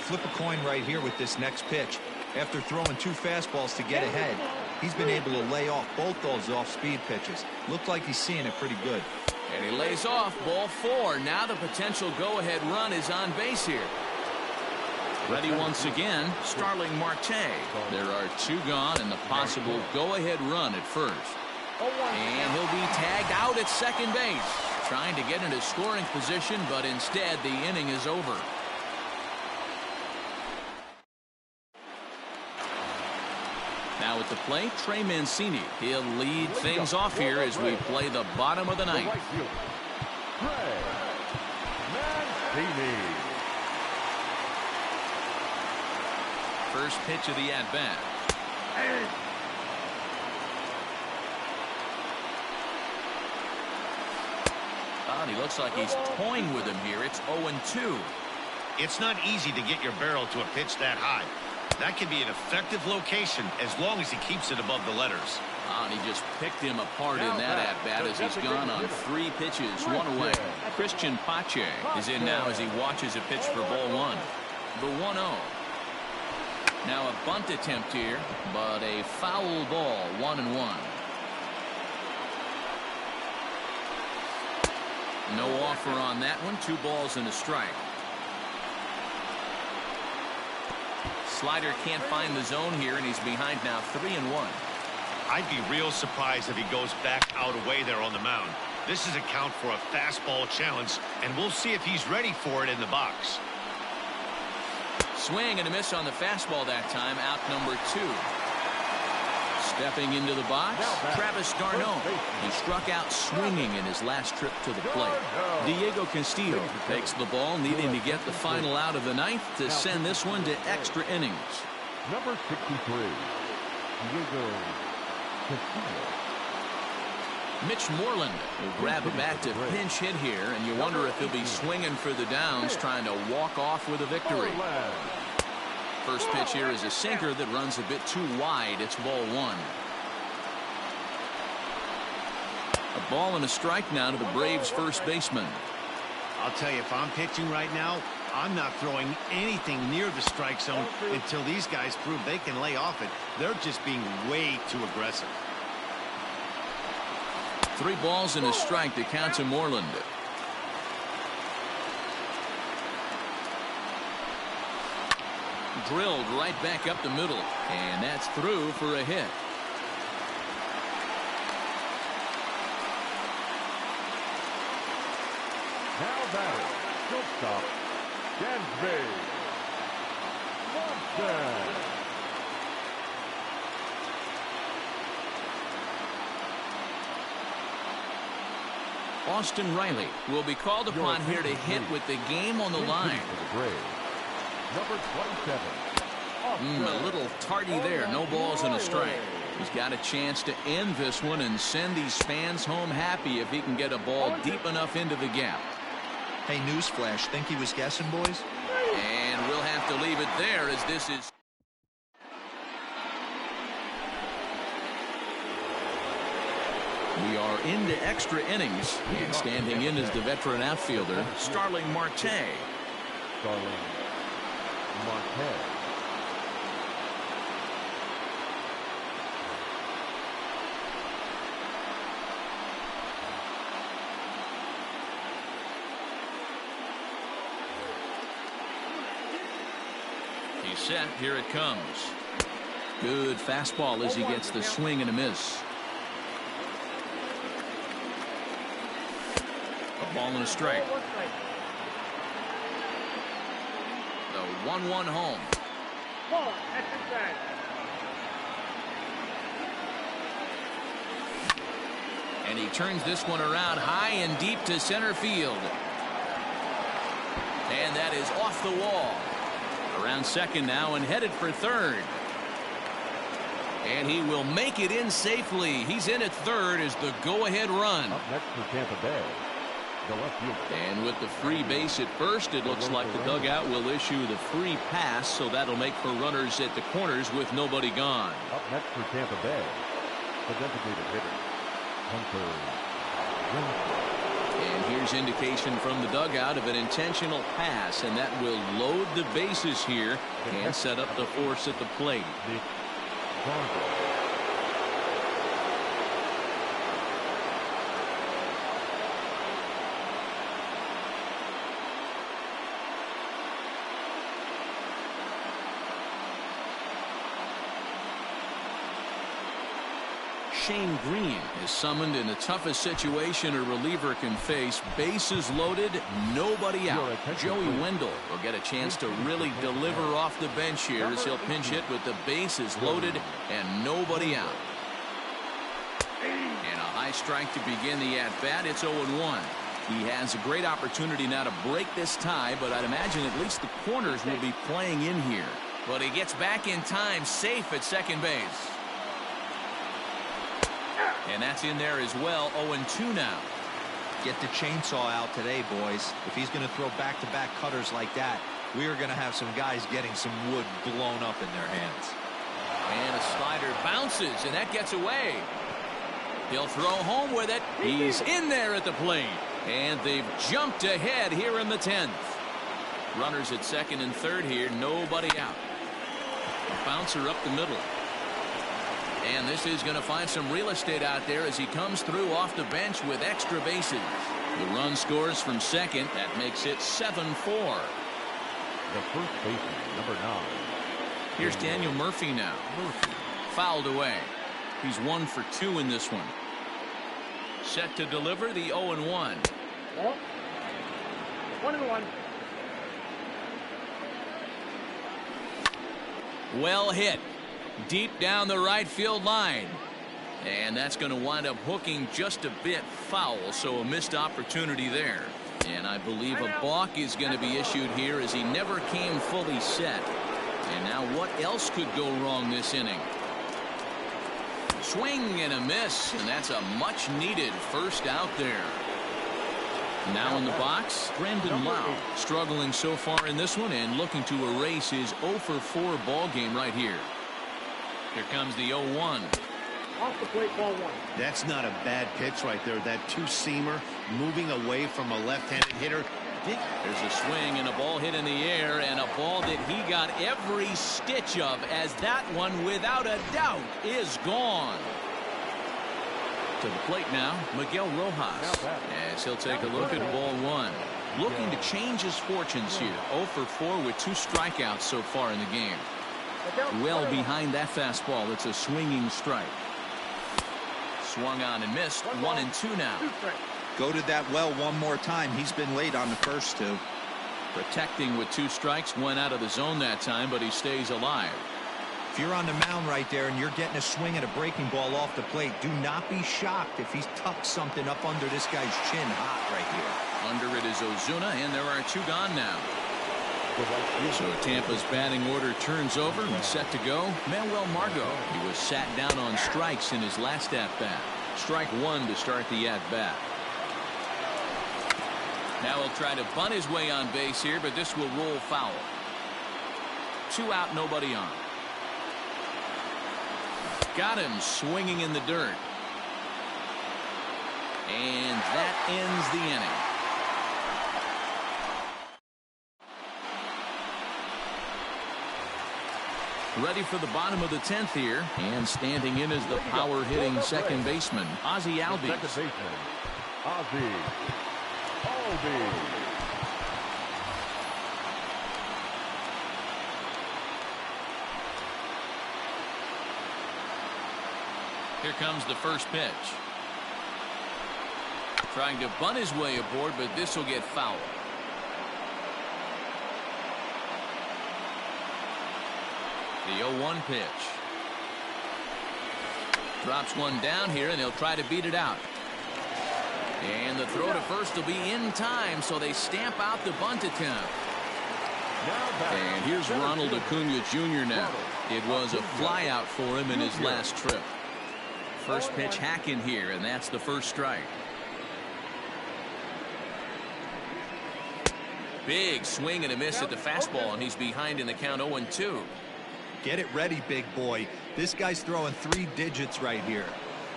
Speaker 4: Flip a coin right here with this next pitch. After throwing 2 fastballs to get ahead, he's been able to lay off both those off-speed pitches. Looks like he's seeing it pretty good.
Speaker 1: And he lays off, ball 4. Now the potential go-ahead run is on base here. Ready once again, Starling Marte. There are 2 gone and the possible go-ahead run at first. And he'll be tagged out at second base. Trying to get into scoring position, but instead the inning is over. Now at the plate, Trey Mancini. He'll lead things off here as we play the bottom of the ninth. First pitch of the at-bat. Oh, he looks like he's toying with him here. It's 0-2.
Speaker 3: It's not easy to get your barrel to a pitch that high. That can be an effective location as long as he keeps it above the letters.
Speaker 1: Oh, and he just picked him apart in that at-bat as he's gone on 3 pitches, 1 away. Christian Pache is in now as he watches a pitch for ball 1. The 1-0. Now a bunt attempt here, but a foul ball, 1-1. No offer on that one. 2 balls and a strike. Slider can't find the zone here, and he's behind now 3-1.
Speaker 3: I'd be real surprised if he goes back out away there on the mound. This is a count for a fastball challenge, and we'll see if he's ready for it in the box.
Speaker 1: Swing and a miss on the fastball that time. Out number 2. Stepping into the box, Travis d'Arnaud. He struck out swinging in his last trip to the plate. Diego Castillo takes the ball, needing to get the final out of the ninth to send this one to extra innings.
Speaker 2: Number 63, Diego Castillo.
Speaker 1: Mitch Moreland will grab a bat to pinch hit here, and you wonder if he'll be swinging for the downs, trying to walk off with a victory. First pitch here is a sinker that runs a bit too wide. It's ball 1. A ball and a strike now to the Braves first baseman.
Speaker 3: I'll tell you, if I'm pitching right now, I'm not throwing anything near the strike zone until these guys prove they can lay off it. They're just being way too aggressive.
Speaker 1: 3 balls and a strike to count to Moreland. Drilled right back up the middle, and that's through for a hit.
Speaker 2: Now batter, shortstop, Dansby Swanson.
Speaker 1: Austin Riley will be called upon here to hit with the game on the line.
Speaker 2: Number 27.
Speaker 1: A little tardy there. No balls and a strike. He's got a chance to end this one and send these fans home happy if he can get a ball deep enough into the gap.
Speaker 4: Hey, newsflash, think he was guessing, boys?
Speaker 1: And we'll have to leave it there as this is... We are into extra innings, and standing in is the veteran outfielder, Starling Marte.
Speaker 2: Starling Marte.
Speaker 1: He's set. Here it comes. Good fastball as he gets the swing and a miss. A ball and a strike. The 1-1 home. And he turns this one around high and deep to center field. And that is off the wall. Around second now and headed for third. And he will make it in safely. He's in at third as the go-ahead run.
Speaker 2: Up next for Tampa Bay, the left fielder.
Speaker 1: And with the free base at first, it looks like the dugout will issue the free pass, so that'll make for runners at the corners with nobody gone.
Speaker 2: Up next for Tampa Bay, the designated hitter, Hunter.
Speaker 1: And here's indication from the dugout of an intentional pass, and that will load the bases here and set up the force at the plate. Shane Green is summoned in the toughest situation a reliever can face. Bases loaded, nobody out. Joey Wendell will get a chance to really deliver off the bench here as he'll pinch hit with the bases loaded and nobody out. And a high strike to begin the at-bat. It's 0-1. He has a great opportunity now to break this tie, but I'd imagine at least the corners will be playing in here. But he gets back in time, safe at second base. And that's in there as well. 0-2 now.
Speaker 4: Get the chainsaw out today, boys. If he's going to throw back-to-back cutters like that, we are going to have some guys getting some wood blown up in their hands.
Speaker 1: And a slider bounces, and that gets away. He'll throw home with it. He's in there at the plate. And they've jumped ahead here in the 10th. Runners at second and third here. Nobody out. Bouncer up the middle. And this is going to find some real estate out there as he comes through off the bench with extra bases. The run scores from second. That makes it 7-4.
Speaker 2: The first baseman, number 9.
Speaker 1: Here's Daniel Murphy now. Fouled away. He's 1 for 2 in this one. Set to deliver the 0-1.
Speaker 5: 1-1.
Speaker 1: Well hit. Deep down the right field line. And that's going to wind up hooking just a bit foul, so a missed opportunity there. And I believe a balk is going to be issued here as he never came fully set. And now what else could go wrong this inning? Swing and a miss, and that's a much needed first out there. Now in the box, Brendan Lau, struggling so far in this one and looking to erase his 0 for 4 ball game right here. Here comes the 0-1.
Speaker 5: Off the plate, ball 1.
Speaker 3: That's not a bad pitch right there. That two-seamer moving away from a left-handed hitter.
Speaker 1: There's a swing and a ball hit in the air, and a ball that he got every stitch of, as that one, without a doubt, is gone. To the plate now, Miguel Rojas, as he'll take a look at ball 1. Looking to change his fortunes here. 0 for 4 with 2 strikeouts so far in the game. Well behind that fastball. It's a swinging strike. Swung on and missed. 1-2 now.
Speaker 4: Go to that well one more time. He's been late on the first 2.
Speaker 1: Protecting with 2 strikes. Went out of the zone that time, but he stays alive.
Speaker 4: If you're on the mound right there and you're getting a swing at a breaking ball off the plate, do not be shocked if he's tucked something up under this guy's chin hot right here.
Speaker 1: Under it is Ozuna, and there are 2 gone now. So Tampa's batting order turns over and set to go. Manuel Margot. He was sat down on strikes in his last at-bat. Strike 1 to start the at-bat. Now he'll try to bunt his way on base here, but this will roll foul. 2 out, nobody on. Got him swinging in the dirt. And that ends the inning. Ready for the bottom of the 10th here. And standing in is the power-hitting second baseman, Ozzie Albies.
Speaker 2: Second baseman, Ozzie Albies.
Speaker 1: Here comes the first pitch. Trying to bunt his way aboard, but this will get foul. The 0-1 pitch. Drops one down here, and he'll try to beat it out. And the throw to first will be in time, so they stamp out the bunt attempt. And here's Ronald Acuna Jr. now. It was a flyout for him in his last trip. First pitch hacking here, and that's the first strike. Big swing and a miss at the fastball, and he's behind in the count 0-2.
Speaker 4: Get it ready, big boy. This guy's throwing 3 digits right here.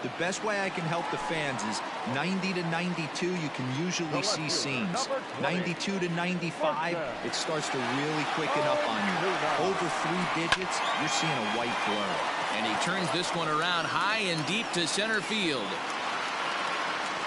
Speaker 4: The best way I can help the fans is 90 to 92, you can usually see seams. 92 to 95, it starts to really quicken up on you. Over 3 digits, you're seeing a white glow.
Speaker 1: And he turns this one around high and deep to center field.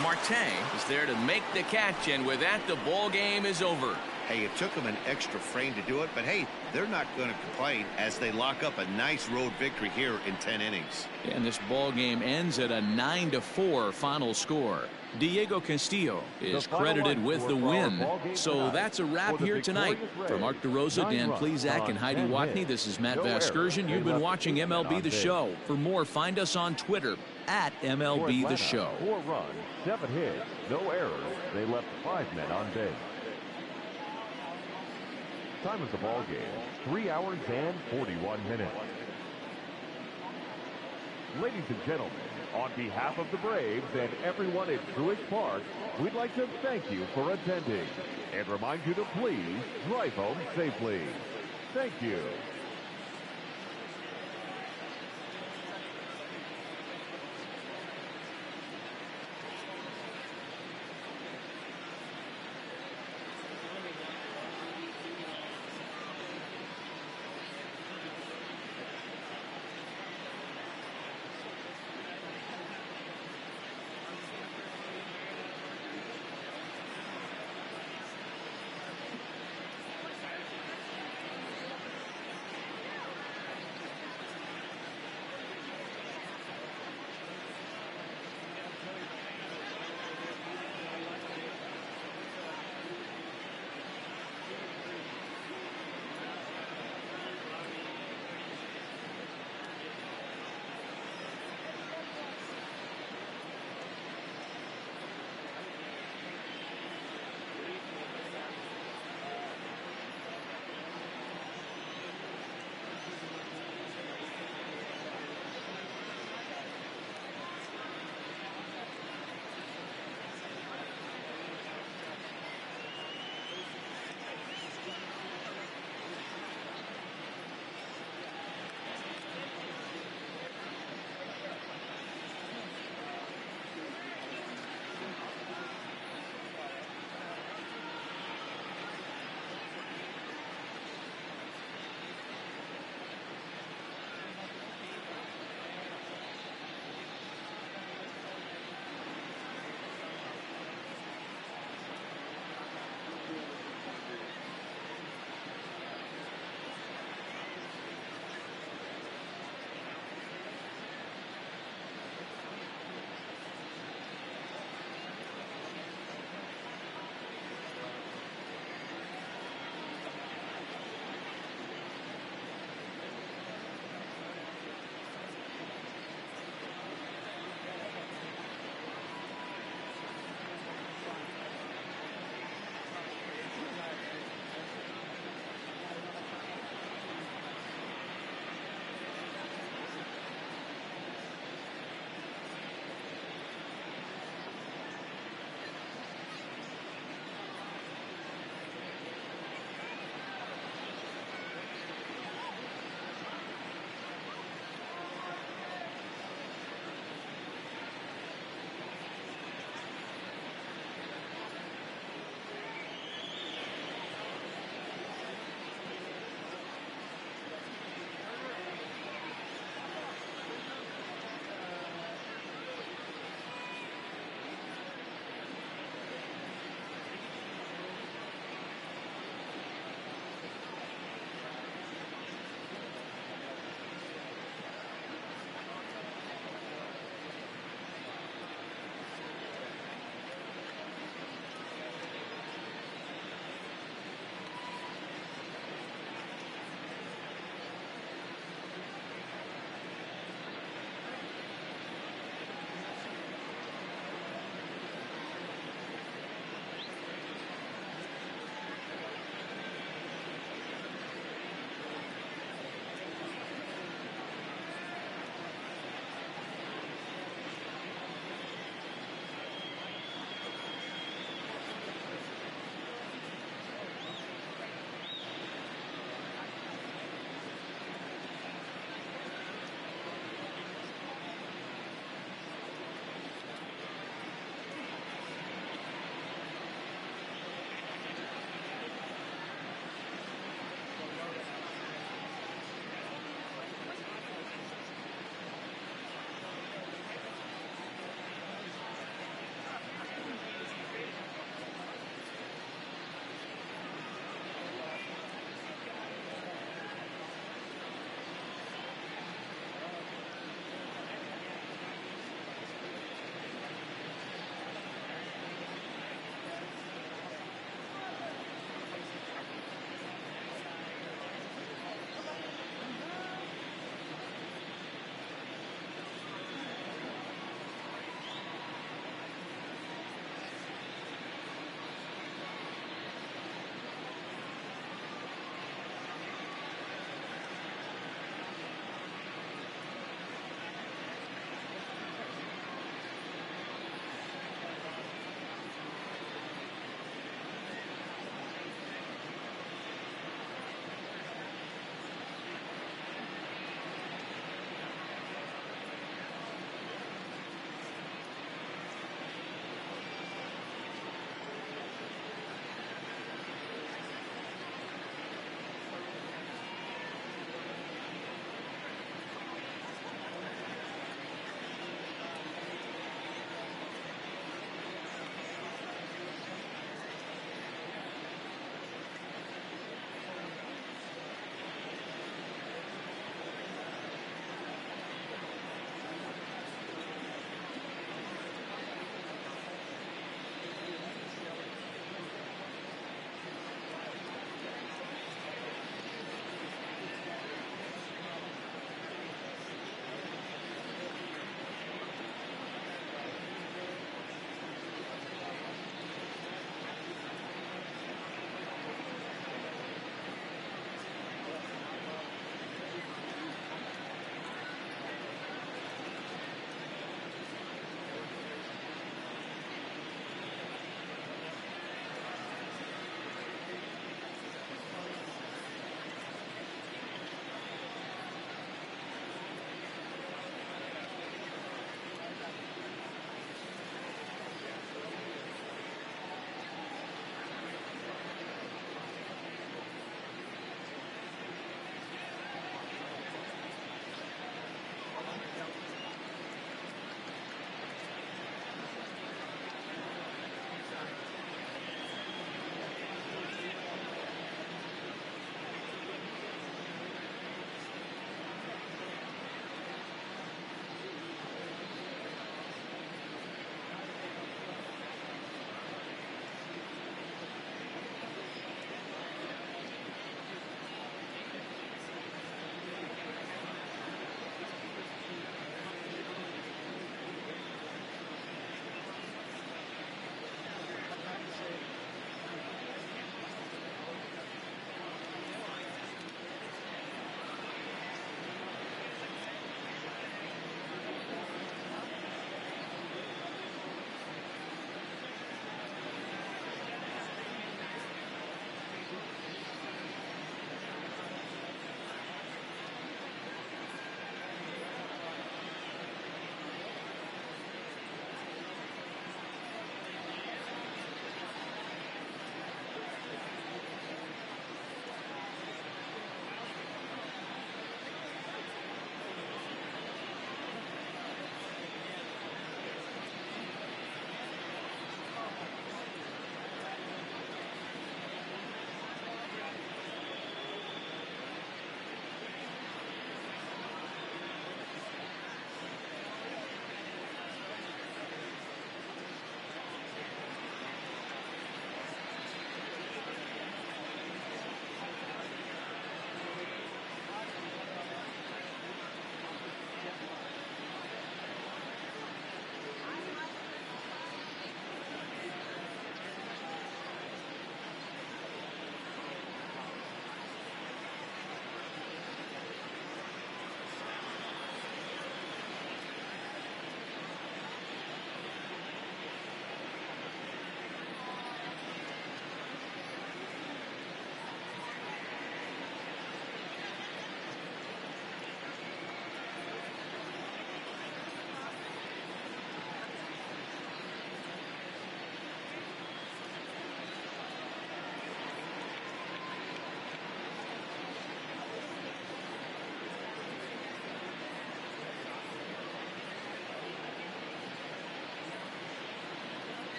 Speaker 1: Marte is there to make the catch, and with that, the ball game is over.
Speaker 3: Hey, it took them an extra frame to do it, but hey, they're not going to complain as they lock up a nice road victory here in 10 innings.
Speaker 1: And this ball game ends at a 9-4 final score. Diego Castillo is credited with the win. So that's a wrap here tonight. For Mark DeRosa, Dan Plezak, and Heidi Watney, this is Matt Vasgersian. You've been watching MLB The Show. For more, find us on Twitter at MLB The Show.
Speaker 2: 4 runs, 7 hits, no errors. They left 5 men on base. Time of the ball game, 3 hours and 41 minutes. Ladies and gentlemen, on behalf of the Braves and everyone at Truist Park, we'd like to thank you for attending and remind you to please drive home safely. Thank you.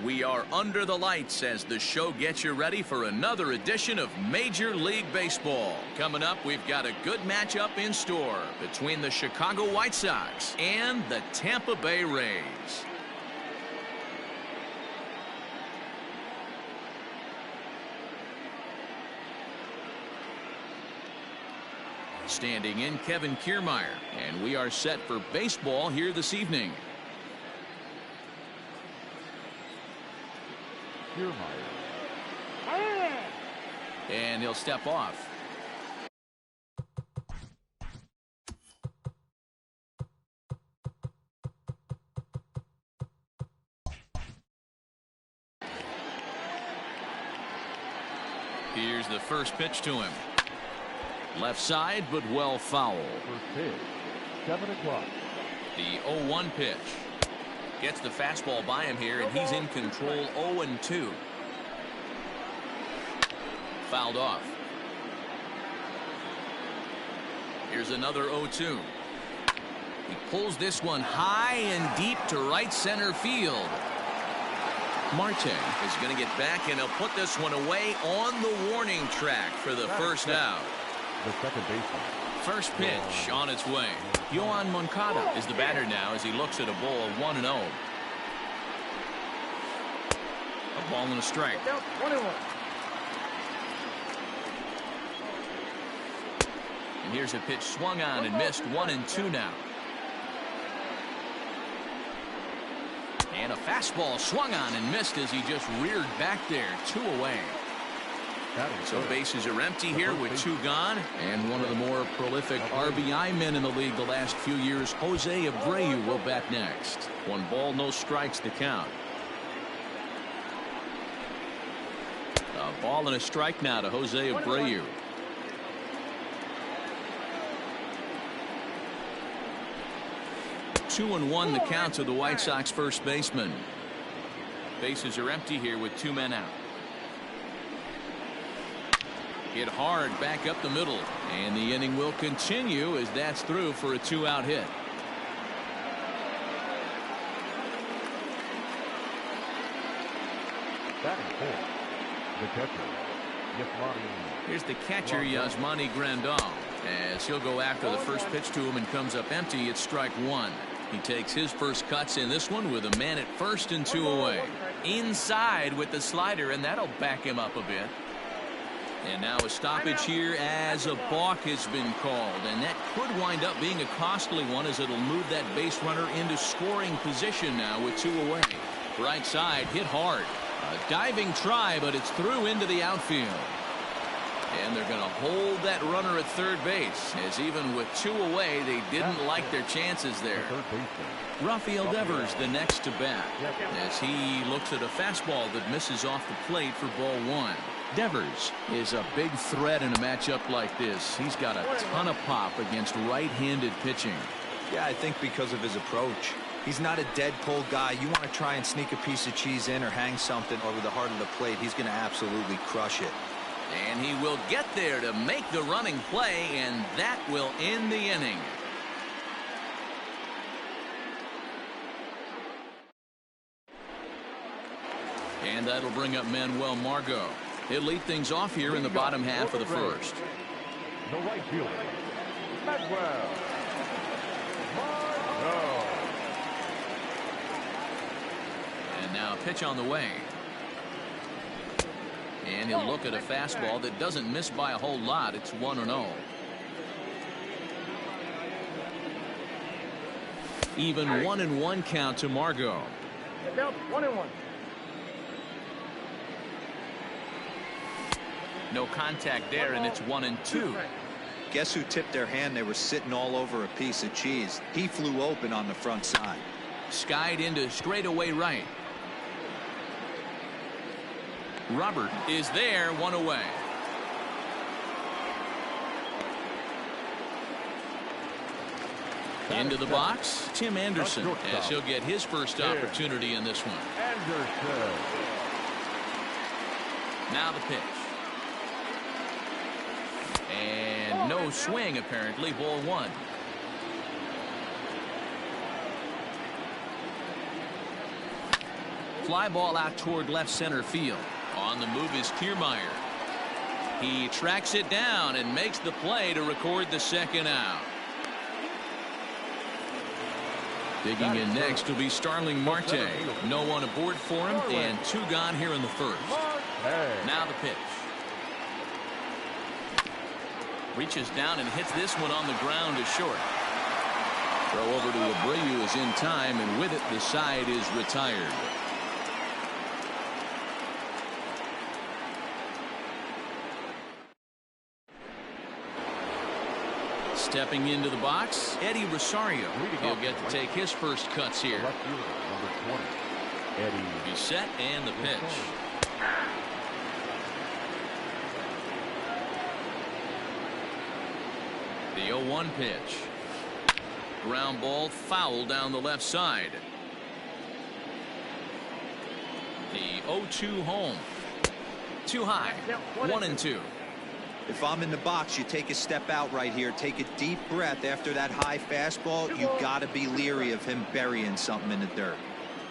Speaker 1: We are under the lights as the show gets you ready for another edition of Major League Baseball. Coming up, we've got a good matchup in store between the Chicago White Sox and the Tampa Bay Rays. Standing in, Kevin Kiermaier, and we are set for baseball here this evening. And he'll step off. Here's the first pitch to him. Left side, but well foul.
Speaker 2: First pitch, 7 o'clock.
Speaker 1: The 0-1 pitch. Gets the fastball by him here, and he's in control. 0-2. Fouled off. Here's another 0-2. He pulls this one high and deep to right center field. Marte is going to get back, and he'll put this one away on the warning track for the first out.
Speaker 2: The second baseman.
Speaker 1: First pitch on its way. Yohan Moncada is the batter now as he looks at a ball of 1-0. A ball and a strike.
Speaker 5: 1-1.
Speaker 1: And here's a pitch swung on and missed. 1-2 now. And a fastball swung on and missed as he just reared back there. 2 away. So bases are empty here with 2 gone. And one of the more prolific RBI men in the league the last few years, Jose Abreu, will bat next. 1 ball, no strikes to count. A ball and a strike now to Jose Abreu. 2-1 the count to the White Sox first baseman. Bases are empty here with 2 men out. Hit hard back up the middle, and the inning will continue as that's through for a 2-out hit.
Speaker 2: Batting fourth, the catcher, Yasmani.
Speaker 1: Here's the catcher, Yasmani Grandal, as he'll go after the first pitch to him and comes up empty. It's strike 1. He takes his first cuts in this one with a man at first and 2 away. Inside with the slider, and that'll back him up a bit. And now a stoppage here as a balk has been called, and that could wind up being a costly one as it'll move that base runner into scoring position now with 2 away. Right side hit hard. A diving try, but it's through into the outfield. And they're going to hold that runner at third base, as even with 2 away, they didn't like their chances there. Rafael Devers the next to bat, as he looks at a fastball that misses off the plate for ball 1. Devers is a big threat in a matchup like this. He's got a ton of pop against right-handed pitching.
Speaker 4: Yeah, I think because of his approach. He's not a dead cold guy. You want to try and sneak a piece of cheese in or hang something over the heart of the plate, he's going to absolutely crush it.
Speaker 1: And he will get there to make the running play, and that will end the inning. And that'll bring up Manuel Margot. He'll lead things off here in the bottom half of the first.
Speaker 2: The right fielder, Manuel Margot.
Speaker 1: And now a pitch on the way. And he'll look at a fastball that doesn't miss by a whole lot. It's 1-0. Even 1-1 count to Margot.
Speaker 5: 1-1.
Speaker 1: No contact there, and it's 1-2.
Speaker 4: Guess who tipped their hand? They were sitting all over a piece of cheese. He flew open on the front side.
Speaker 1: Skied into straightaway right. Robert is there, 1 away. Into the box, Tim Anderson, as he'll get his first opportunity in this one.
Speaker 2: Anderson.
Speaker 1: Now the pitch. And no swing, apparently. Ball 1. Fly ball out toward left center field. On the move is Kiermaier. He tracks it down and makes the play to record the second out. Digging in next will be Starling Marte. No one aboard for him, and 2 gone here in the first. Now the pitch. Reaches down and hits this one on the ground to short. Throw over to Abreu is in time, and with it, the side is retired. Stepping into the box, Eddie Rosario. He'll get to take his first cuts here.
Speaker 2: Number 20, Eddie.
Speaker 1: He's set, and the pitch. The 0-1 pitch. Ground ball foul down the left side. The 0-2 home. Too high. 1-2.
Speaker 4: If I'm in the box, you take a step out right here. Take a deep breath after that high fastball. You got to be leery of him burying something in the dirt.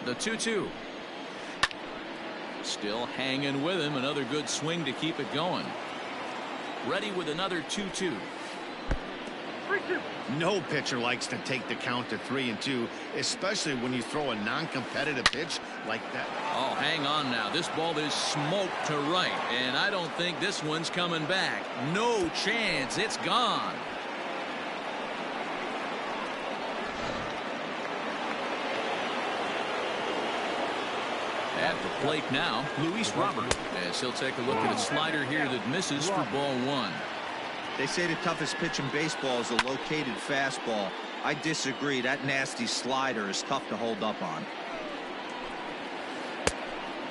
Speaker 1: The 2-2. Still hanging with him. Another good swing to keep it going. Ready with another 2-2.
Speaker 3: No pitcher likes to take the count to 3-2, especially when you throw a non-competitive pitch like that.
Speaker 1: Oh, hang on now. This ball is smoked to right, and I don't think this one's coming back. No chance. It's gone. At the plate now, Luis Robert, as he'll take a look at a slider here that misses for ball 1.
Speaker 4: They say the toughest pitch in baseball is a located fastball. I disagree. That nasty slider is tough to hold up on.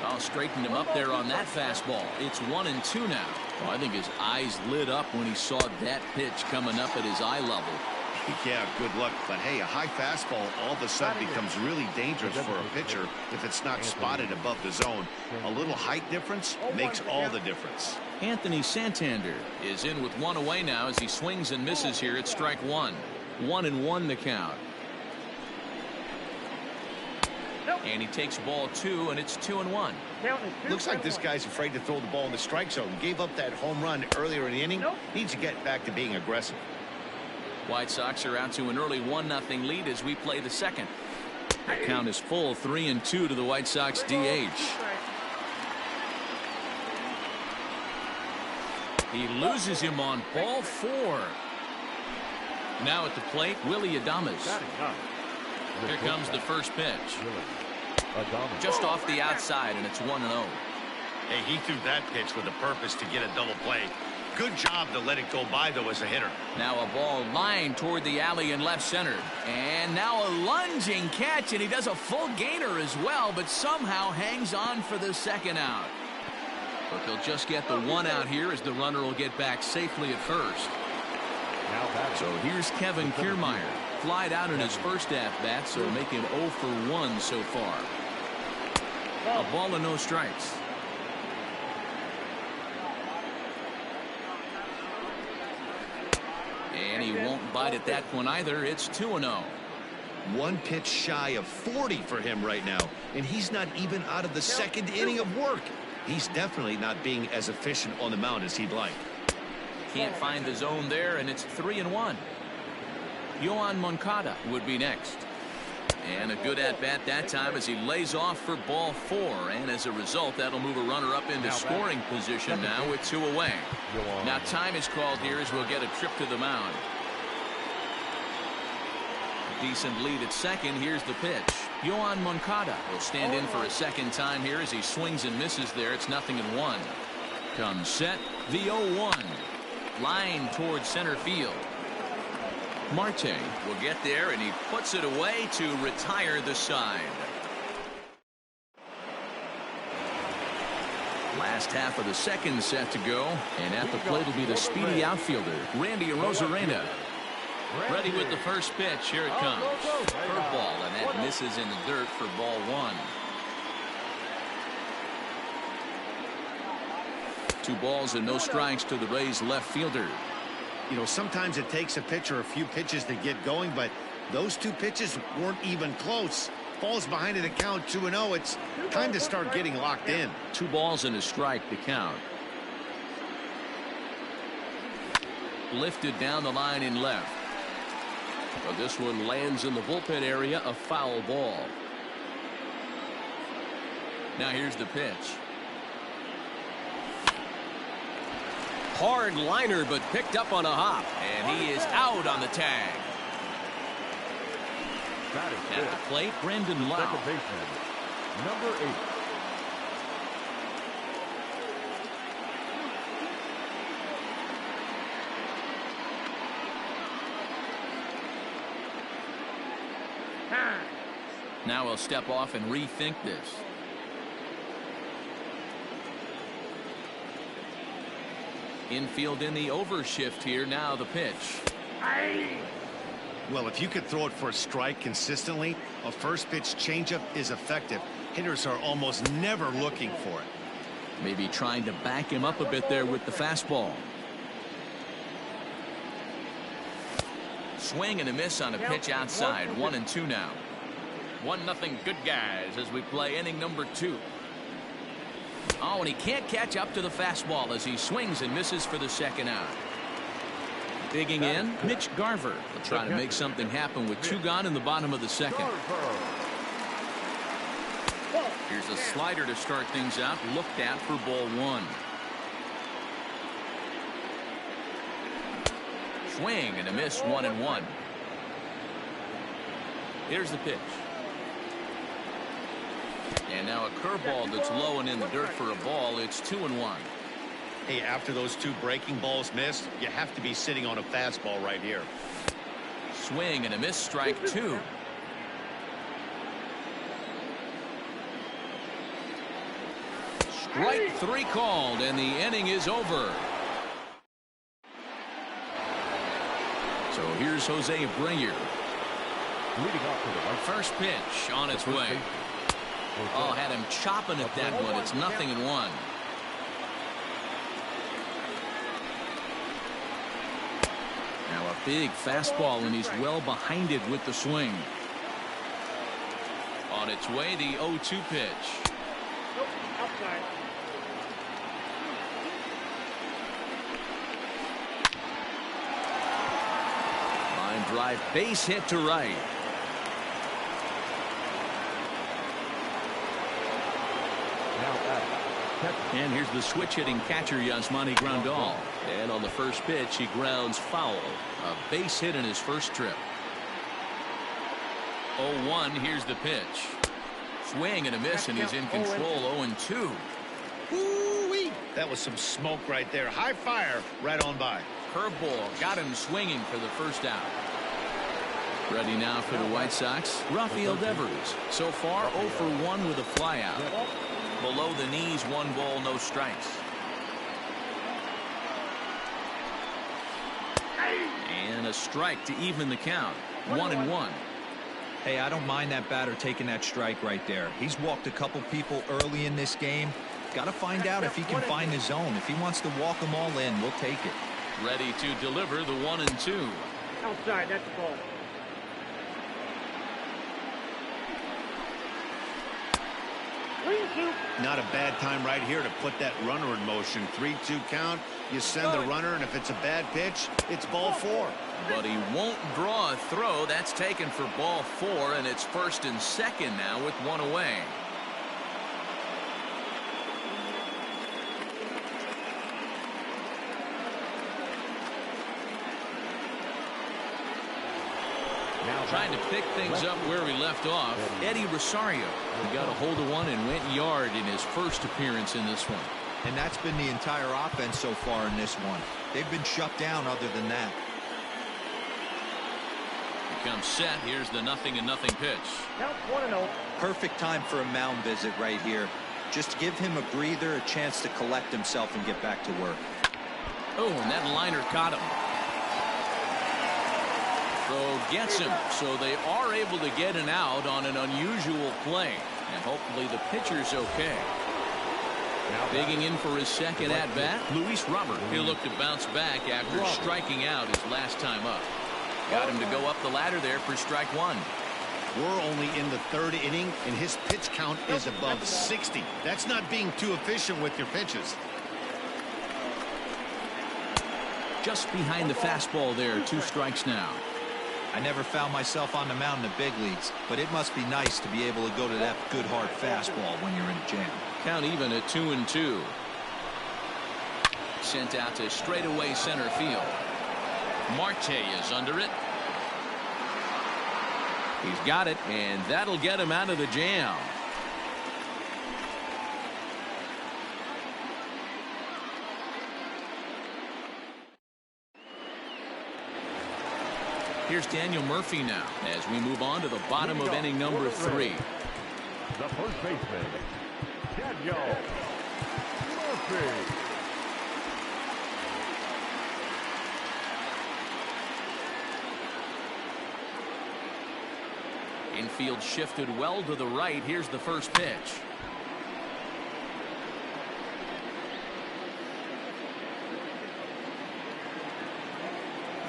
Speaker 1: I'll straighten him up there on that fastball. It's 1-2 now. Oh, I think his eyes lit up when he saw that pitch coming up at his eye level.
Speaker 3: Yeah, good luck. But hey, a high fastball all of a sudden becomes really dangerous for a pitcher if it's not spotted above the zone. A little height difference makes all the difference.
Speaker 1: Anthony Santander is in with 1 away now as he swings and misses here at strike 1. 1-1 the count. And he takes ball 2, and it's 2-1.
Speaker 3: Looks like this guy's afraid to throw the ball in the strike zone. Gave up that home run earlier in the inning. Needs to get back to being aggressive.
Speaker 1: White Sox are out to an early 1-0 lead as we play the second. The count is full, 3-2 to the White Sox DH. He loses him on ball 4. Now at the plate, Willie Adames. Here comes the first pitch. Just off the outside, and it's 1-0.
Speaker 3: Hey, he threw that pitch with a purpose to get a double play. Good job to let it go by, though, as a hitter.
Speaker 1: Now a ball lined toward the alley in left center. And now a lunging catch, and he does a full gainer as well, but somehow hangs on for the second out. But they'll just get the 1 out here as the runner will get back safely at first. So here's Kevin Kiermaier. Flied out in his first at-bat, so making 0 for 1 so far. A ball and no strikes. And he won't bite at that one either. It's 2-0.
Speaker 3: 1 pitch shy of 40 for him right now, and he's not even out of the second inning of work. He's definitely not being as efficient on the mound as he'd like.
Speaker 1: Can't find the zone there, and it's 3-1. Yohan Moncada would be next. And a good at-bat that time as he lays off for ball 4. And as a result, that'll move a runner up into scoring position now with 2 away. Now time is called here as we'll get a trip to the mound. Decent lead at second. Here's the pitch. Yohan Moncada will stand in for a second time here as he swings and misses there. It's 0-1. Comes set. The 0-1. Line towards center field. Marte will get there, and he puts it away to retire the side. Last half of the second set to go, and at the plate will be the speedy outfielder, Randy Arozarena. Ready with the first pitch. Here it comes. Curveball, and that misses in the dirt for ball 1. 2 balls and no strikes to the Rays left fielder.
Speaker 3: You know, sometimes it takes a pitcher a few pitches to get going, but those 2 pitches weren't even close. falls behind in the count 2-0. It's time to start getting locked in.
Speaker 1: 2 balls and a strike to count. Lifted down the line in left. But this one lands in the bullpen area, a foul ball. Now here's the pitch.
Speaker 6: Hard liner, but picked up on a hop. And he is out on the tag.
Speaker 2: That is
Speaker 1: At the plate, Brandon Lau.
Speaker 2: second baseman, number 8.
Speaker 1: Now we'll step off and rethink this. Infield in the overshift here. Now the pitch.
Speaker 3: Well, if you could throw it for a strike consistently, a first pitch changeup is effective. Hitters are almost never looking for it.
Speaker 1: Maybe trying to back him up a bit there with the fastball. Swing and a miss on a pitch outside. 1-2 now. 1-0 good guys as we play inning number 2. Oh, and he can't catch up to the fastball as he swings and misses for the second out. Digging in, Mitch Garver will try to make something happen with 2 gone in the bottom of the second. Here's a slider to start things out, looked at for ball 1. Swing and a miss, 1-1. Here's the pitch. And now a curveball that's low and in the dirt for a ball. It's 2-1.
Speaker 3: Hey, after those 2 breaking balls missed, you have to be sitting on a fastball right here.
Speaker 1: Swing and a miss, strike 2. Strike 3 called, and the inning is over. So here's Jose Abreu.
Speaker 2: Leading off to the right.
Speaker 1: First pitch on its way. Oh, had him chopping at that one. It's 0-1. Now a big fastball, and he's well behind it with the swing. On its way, the 0-2 pitch.
Speaker 5: Outside.
Speaker 1: Line drive, base hit to right. And here's the switch hitting catcher, Yasmani Grandal. And on the first pitch, he grounds foul. A base hit in his first trip. 0-1, here's the pitch. Swing and a miss, and he's in control. 0-2.
Speaker 3: Woo-wee. That was some smoke right there. High fire right on by.
Speaker 1: Curveball got him swinging for the first out. Ready now for the White Sox, Rafael Devers. So far, 0 for 1 with a flyout. Below the knees, 1 ball, no strikes. And a strike to even the count. 1-1.
Speaker 4: Hey, I don't mind that batter taking that strike right there. He's walked a couple people early in this game. Got to find out if he can find his zone. If he wants to walk them all in, we'll take it.
Speaker 1: Ready to deliver the 1-2.
Speaker 5: Outside, that's the ball.
Speaker 3: Not a bad time right here to put that runner in motion. 3-2 count. You send the runner, and if it's a bad pitch, it's ball 4.
Speaker 1: But he won't draw a throw. That's taken for ball 4, and it's first and second now with 1 away. Trying to pick things up where we left off, Eddie Rosario. He got a hold of one and went yard in his first appearance in this one.
Speaker 4: And that's been the entire offense so far in this one. They've been shut down other than that.
Speaker 1: He comes set. Here's the 0-0 pitch.
Speaker 5: Count 1-0.
Speaker 4: Perfect time for a mound visit right here. Just give him a breather, a chance to collect himself and get back to work.
Speaker 1: Oh, and that liner caught him. Throw gets him, so they are able to get an out on an unusual play. And hopefully the pitcher's okay. Digging in for his second at-bat, Luis Robert. He'll look to bounce back after striking out his last time up. Got him to go up the ladder there for strike 1.
Speaker 3: We're only in the third inning, and his pitch count is above 60. That's not being too efficient with your pitches.
Speaker 1: Just behind the fastball there. 2 strikes now.
Speaker 4: I never found myself on the mound in the big leagues, but it must be nice to be able to go to that good hard fastball when you're in a jam.
Speaker 1: Count even at 2-2. Sent out to straightaway center field. Marte is under it. He's got it, and that'll get him out of the jam. Here's Daniel Murphy now as we move on to the bottom of inning number 3.
Speaker 2: The first baseman, Daniel Murphy.
Speaker 1: Infield shifted well to the right. Here's the first pitch.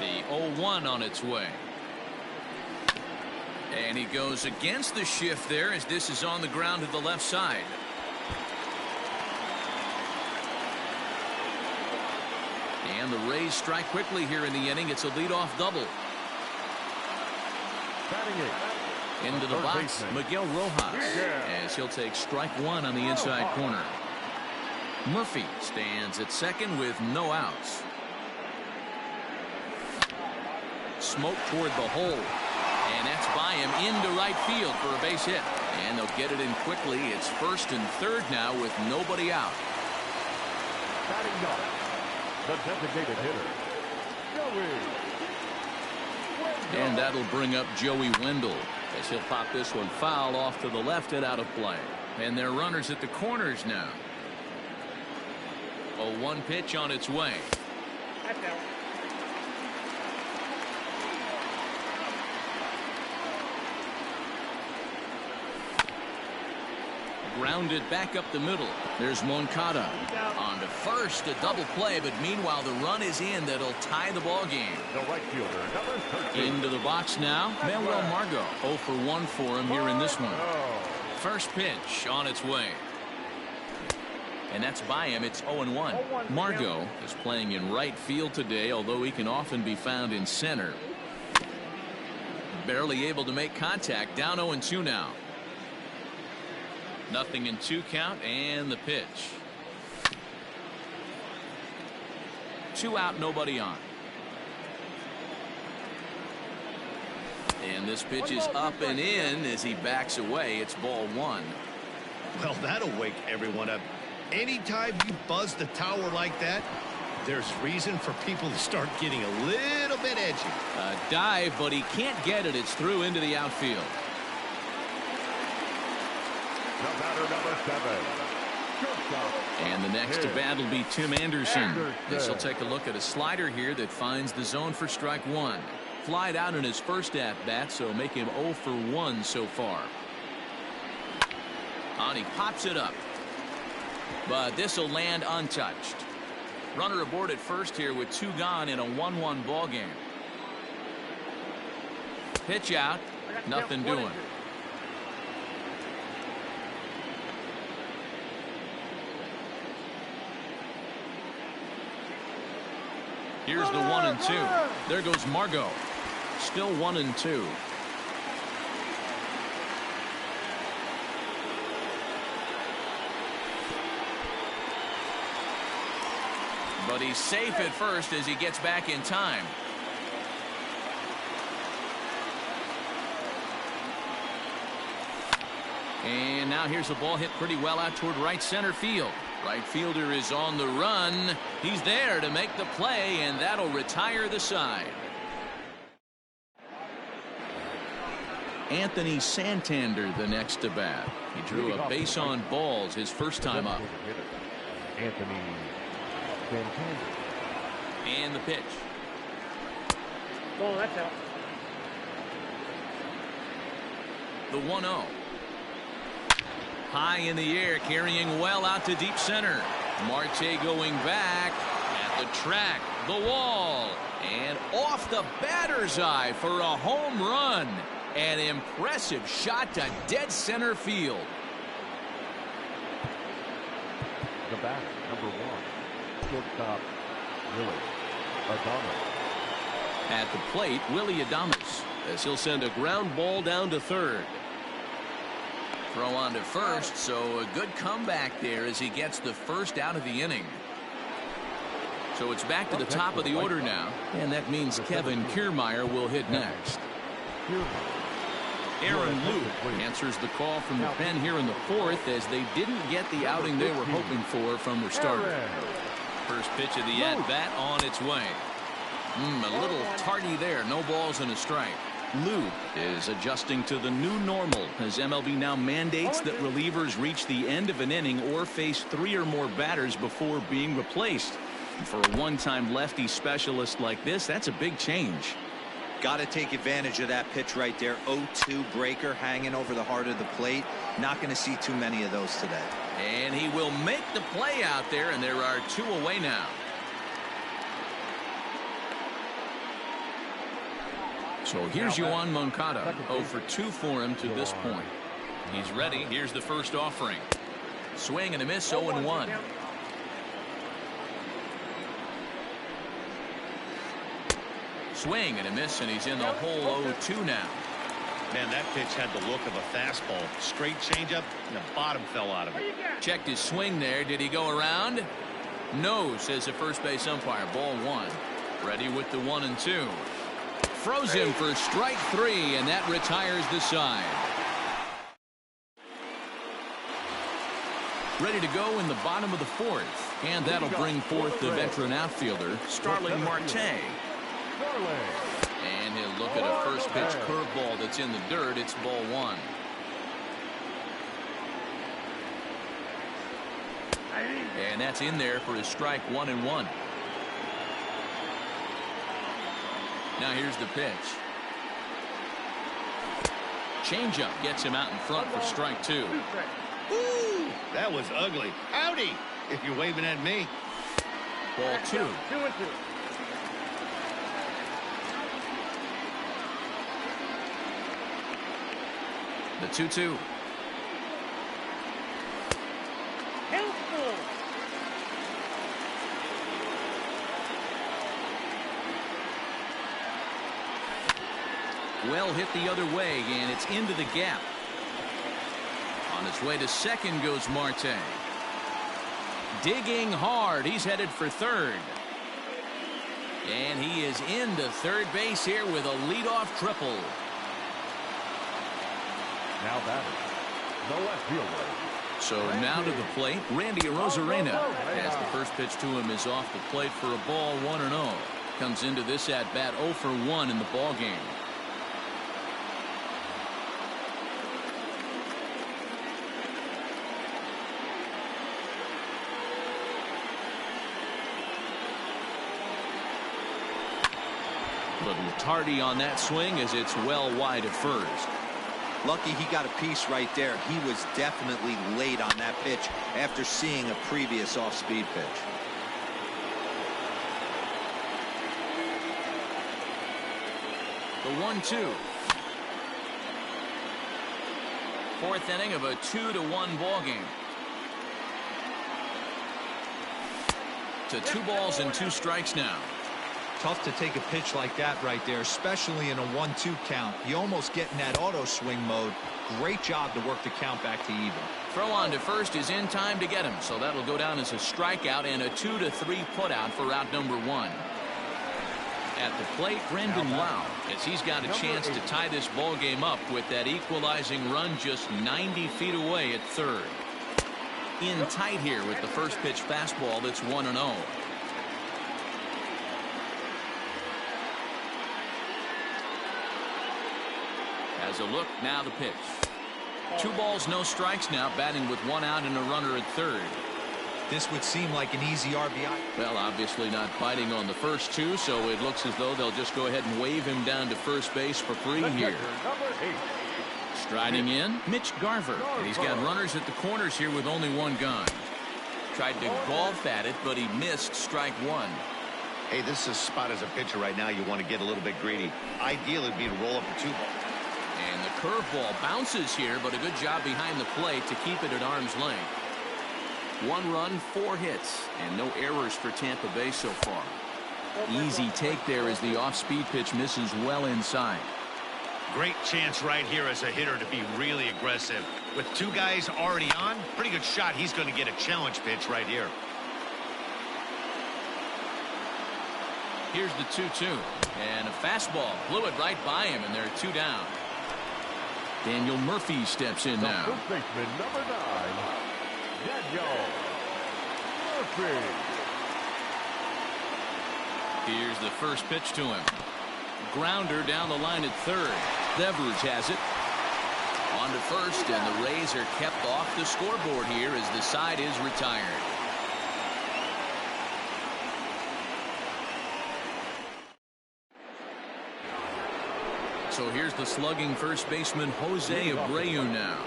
Speaker 1: The 0-1 on its way. And he goes against the shift there as this is on the ground to the left side. And the Rays strike quickly here in the inning. It's a leadoff double.
Speaker 2: Batting it.
Speaker 1: Into the box, Miguel Rojas, as he'll take strike 1 on the inside corner. Murphy stands at second with no outs. Smoke toward the hole, and that's by him into right field for a base hit. And they'll get it in quickly. It's first and third now with nobody out.
Speaker 2: Batting up, the designated hitter, Joey.
Speaker 1: And that'll bring up Joey Wendell as he'll pop this one foul off to the left and out of play. And they're runners at the corners now. 0-1 pitch on its way.
Speaker 5: That's out.
Speaker 1: Grounded back up the middle. There's Moncada on to first, a double play, but meanwhile the run is in that'll tie the ball game.
Speaker 2: The right fielder, number 13.
Speaker 1: Into the box now, Manuel Margot. 0 for 1 for him here in this one. First pitch on its way. And that's by him. It's 0-1. Margot is playing in right field today, although he can often be found in center. Barely able to make contact. Down 0-2 now. 0-2 count, and the pitch. 2 out, nobody on. And this pitch is up and in as he backs away. It's ball 1.
Speaker 3: Well, that'll wake everyone up. Anytime you buzz the tower like that, there's reason for people to start getting a little bit edgy.
Speaker 1: A dive, but he can't get it. It's through into the outfield.
Speaker 2: The batter, number 7.
Speaker 1: And the next to bat will be Tim Anderson. This will take a look at a slider here that finds the zone for strike 1. Flied out in his first at bat, so make him 0 for 1 so far. And he pops it up, but this will land untouched. Runner aboard at first here with 2 gone in a 1-1 ball game. Pitch out, nothing doing. Here's the 1-2. There goes Margot. Still 1-2. But he's safe at first as he gets back in time. And now here's the ball hit pretty well out toward right center field. Right fielder is on the run. He's there to make the play, and that'll retire the side. Anthony Santander the next to bat. He drew a base on balls his first time up.
Speaker 2: Anthony Santander.
Speaker 1: And the pitch.
Speaker 5: Oh, that's out.
Speaker 1: The 1-0. High in the air, carrying well out to deep center. Marte going back at the track, the wall, and off the batter's eye for a home run. An impressive shot to dead center field.
Speaker 2: The batter, number 1, shortstop, Willie Adames.
Speaker 1: At the plate, Willie Adames, as he'll send a ground ball down to third. Throw on to first, so a good comeback there as he gets the first out of the inning. So it's back to the top of the order now, and that means Kevin Kiermaier will hit next. Aaron Luke answers the call from the pen here in the 4th as they didn't get the outing they were hoping for from their starter. First pitch of the at-bat on its way. A little tardy there, no balls and a strike. Luke is adjusting to the new normal as MLB now mandates that relievers reach the end of an inning or face 3 or more batters before being replaced. And for a one-time lefty specialist like this, that's a big change.
Speaker 4: Got to take advantage of that pitch right there. 0-2 breaker hanging over the heart of the plate. Not going to see too many of those today.
Speaker 1: And he will make the play out there, and there are 2 away now. So here's Yoan Moncada. 0 for 2 for him to this point. He's ready. Here's the first offering. Swing and a miss, 0-1. Swing and a miss, and he's in the hole 0-2 now.
Speaker 3: Man, that pitch had the look of a fastball. Straight changeup, and the bottom fell out of it.
Speaker 1: Checked his swing there. Did he go around? No, says the first base umpire. Ball 1. Ready with the 1 and 2. Froze him for strike 3, and that retires the side. Ready to go in the bottom of the 4th, and that'll bring forth the veteran outfielder, Starling Marte. And he'll look at a first pitch curveball that's in the dirt. It's ball 1. And that's in there for his strike 1 and 1. Now here's the pitch. Changeup gets him out in front for strike 2.
Speaker 3: Ooh, that was ugly. Howdy, if you're waving at me.
Speaker 1: Ball 2.
Speaker 5: 2-2.
Speaker 1: The 2-2.
Speaker 5: Helpful.
Speaker 1: Well hit the other way, and it's into the gap. On his way to second goes Marte. Digging hard. He's headed for third. And he is into third base here with a leadoff triple.
Speaker 2: Now batting, the left fielder.
Speaker 1: So now to the plate, Randy Arozarena, as the first pitch to him is off the plate for a ball 1-0. Comes into this at bat 0 for 1 in the ball game. Little tardy on that swing as it's well wide of first.
Speaker 4: Lucky he got a piece right there. He was definitely late on that pitch after seeing a previous off-speed pitch.
Speaker 1: The 1-2. 4th inning of a 2-1 ball game. To 2 balls and 2 strikes now.
Speaker 4: Tough to take a pitch like that right there, especially in a 1-2 count. You almost get in that auto swing mode. Great job to work the count back to even.
Speaker 1: Throw on to first is in time to get him, so that'll go down as a strikeout and a 2-3 putout for out number 1. At the plate, Brendan Lau, as he's got a chance to tie this ball game up with that equalizing run just 90 feet away at third. In tight here with the first pitch fastball that's 1-0. As a look, now the pitch. 2 balls, no strikes now, batting with 1 out and a runner at third.
Speaker 4: This would seem like an easy RBI.
Speaker 1: Well, obviously not biting on the first 2, so it looks as though they'll just go ahead and wave him down to first base for free here. Striding in, Mitch Garver. And he's got runners at the corners here with only 1 gone. Tried to golf at it, but he missed strike 1.
Speaker 3: Hey, this is a spot as a pitcher right now. You want to get a little bit greedy. Ideal would be to roll up a 2 ball.
Speaker 1: And the curveball bounces here, but a good job behind the plate to keep it at arm's length. 1 run, 4 hits, and no errors for Tampa Bay so far. Easy take there as the off-speed pitch misses well inside.
Speaker 3: Great chance right here as a hitter to be really aggressive. With 2 guys already on, pretty good shot. He's going to get a challenge pitch right here.
Speaker 1: Here's the 2-2. And a fastball blew it right by him, and they're 2 down. Daniel Murphy steps in now.
Speaker 2: First baseman, number 9, Daniel Murphy.
Speaker 1: Here's the first pitch to him. Grounder down the line at third. Devers has it. On to first, and the Rays are kept off the scoreboard here as the side is retired. So here's the slugging first baseman Jose Abreu now.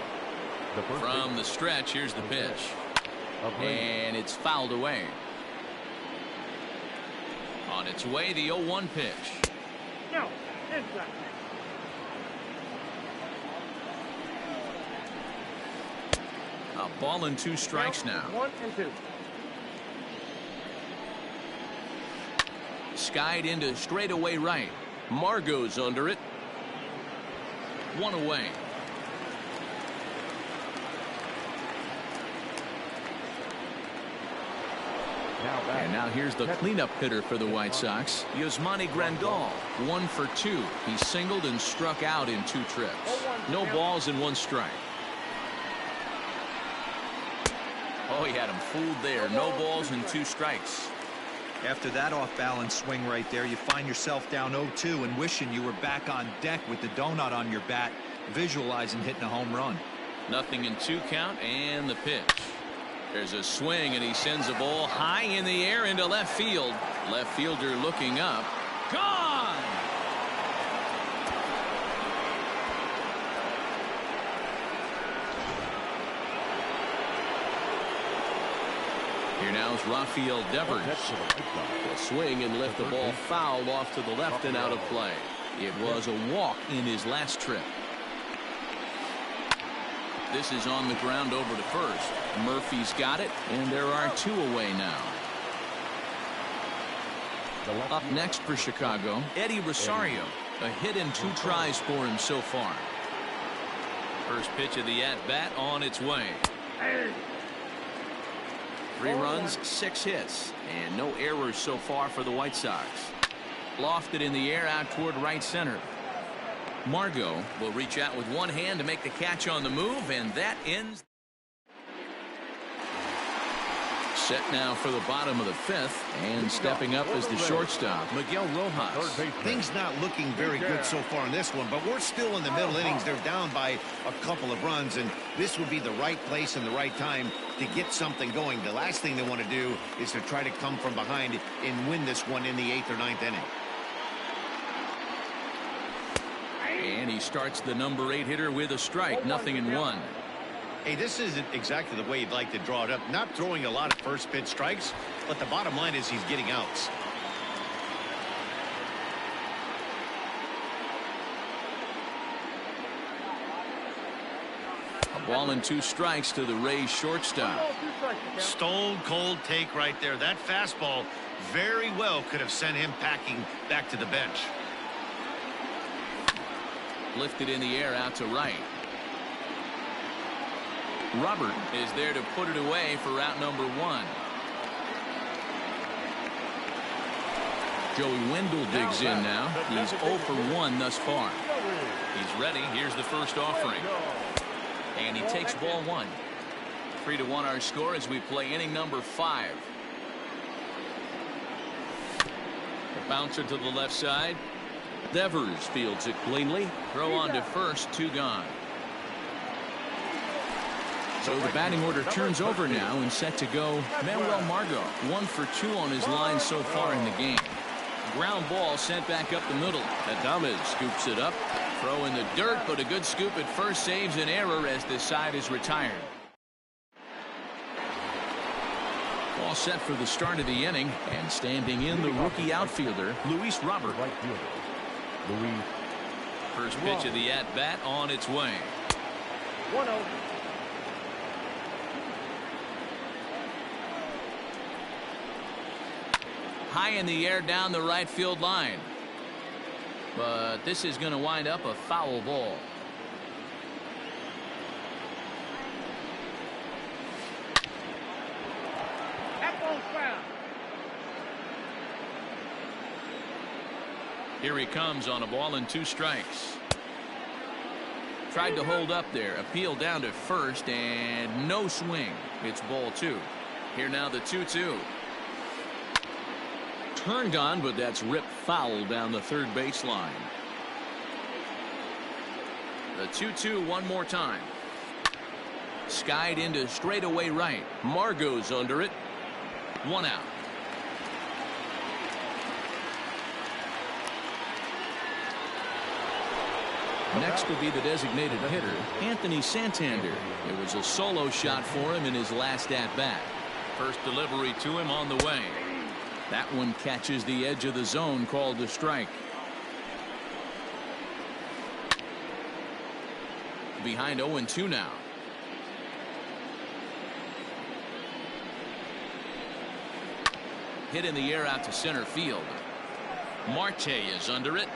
Speaker 1: From the stretch, here's the pitch. And it's fouled away. On its way, the 0-1 pitch.
Speaker 5: No, inside.
Speaker 1: A ball and 2 strikes now.
Speaker 5: 1 and 2.
Speaker 1: Skied into straightaway right. Margot's under it. 1 away. And now here's the cleanup hitter for the White Sox, Yasmani Grandal. 1 for 2. He singled and struck out in 2 trips. No balls and 1 strike. Oh, he had him fooled there. No balls and 2 strikes.
Speaker 4: After that off-balance swing right there, you find yourself down 0-2 and wishing you were back on deck with the donut on your bat, visualizing hitting a home run.
Speaker 1: Nothing in 2 count, and the pitch. There's a swing, and he sends a ball high in the air into left field. Left fielder looking up. Gone! Here now is Rafael Devers. Will swing and lift the ball foul off to the left and out of play. It was a walk in his last trip. This is on the ground over to first. Murphy's got it, and there are 2 away now. Up next for Chicago, Eddie Rosario. A hit in 2 tries for him so far. First pitch of the at-bat on its way. 3 runs, 6 hits, and no errors so far for the White Sox. Lofted in the air out toward right center. Margot will reach out with 1 hand to make the catch on the move, and that ends. Set now for the bottom of the 5th, and stepping up as the shortstop, Miguel Rojas.
Speaker 3: Things not looking very good so far in this one, but we're still in the middle innings. They're down by a couple of runs, and this would be the right place and the right time to get something going. The last thing they want to do is to try to come from behind and win this one in the 8th or 9th inning.
Speaker 1: And he starts the number 8 hitter with a strike. Nothing in 1.
Speaker 3: Hey, this isn't exactly the way you'd like to draw it up. Not throwing a lot of first pitch strikes, but the bottom line is he's getting outs.
Speaker 1: A ball and 2 strikes to the Rays shortstop.
Speaker 3: Stone cold take right there. That fastball very well could have sent him packing back to the bench.
Speaker 1: Lifted in the air out to right. Robert is there to put it away for out number 1. Joey Wendell digs in now. He's 0 for 1 thus far. He's ready. Here's the first offering. And he takes ball 1. 3-1 our score as we play inning number 5. The bouncer to the left side. Devers fields it cleanly. Throw on to first. 2 gone. So the batting order turns over now and set to go Manuel Margot. 1 for 2 on his line so far in the game. Ground ball sent back up the middle. Adames scoops it up. Throw in the dirt, but a good scoop at first saves an error as the side is retired. All set for the start of the inning, and standing in the rookie outfielder, Luis Robert.
Speaker 2: Right fielder, Luis
Speaker 1: First pitch of the at-bat on its way.
Speaker 5: 1-0.
Speaker 1: High in the air down the right field line. But this is going to wind up a foul ball.
Speaker 5: That ball's foul.
Speaker 1: Here he comes on a ball and 2 strikes. Tried to hold up there. Appeal down to first and no swing. It's ball 2. Here now the 2-2. Turned on, but that's ripped foul down the third baseline. The 2-2 one more time. Skied into straightaway right. Margot's under it. 1 out. Next will be the designated hitter, Anthony Santander. It was a solo shot for him in his last at-bat. First delivery to him on the way. That one catches the edge of the zone, called a strike. Behind 0-2 now. Hit in the air out to center field. Marte is under it.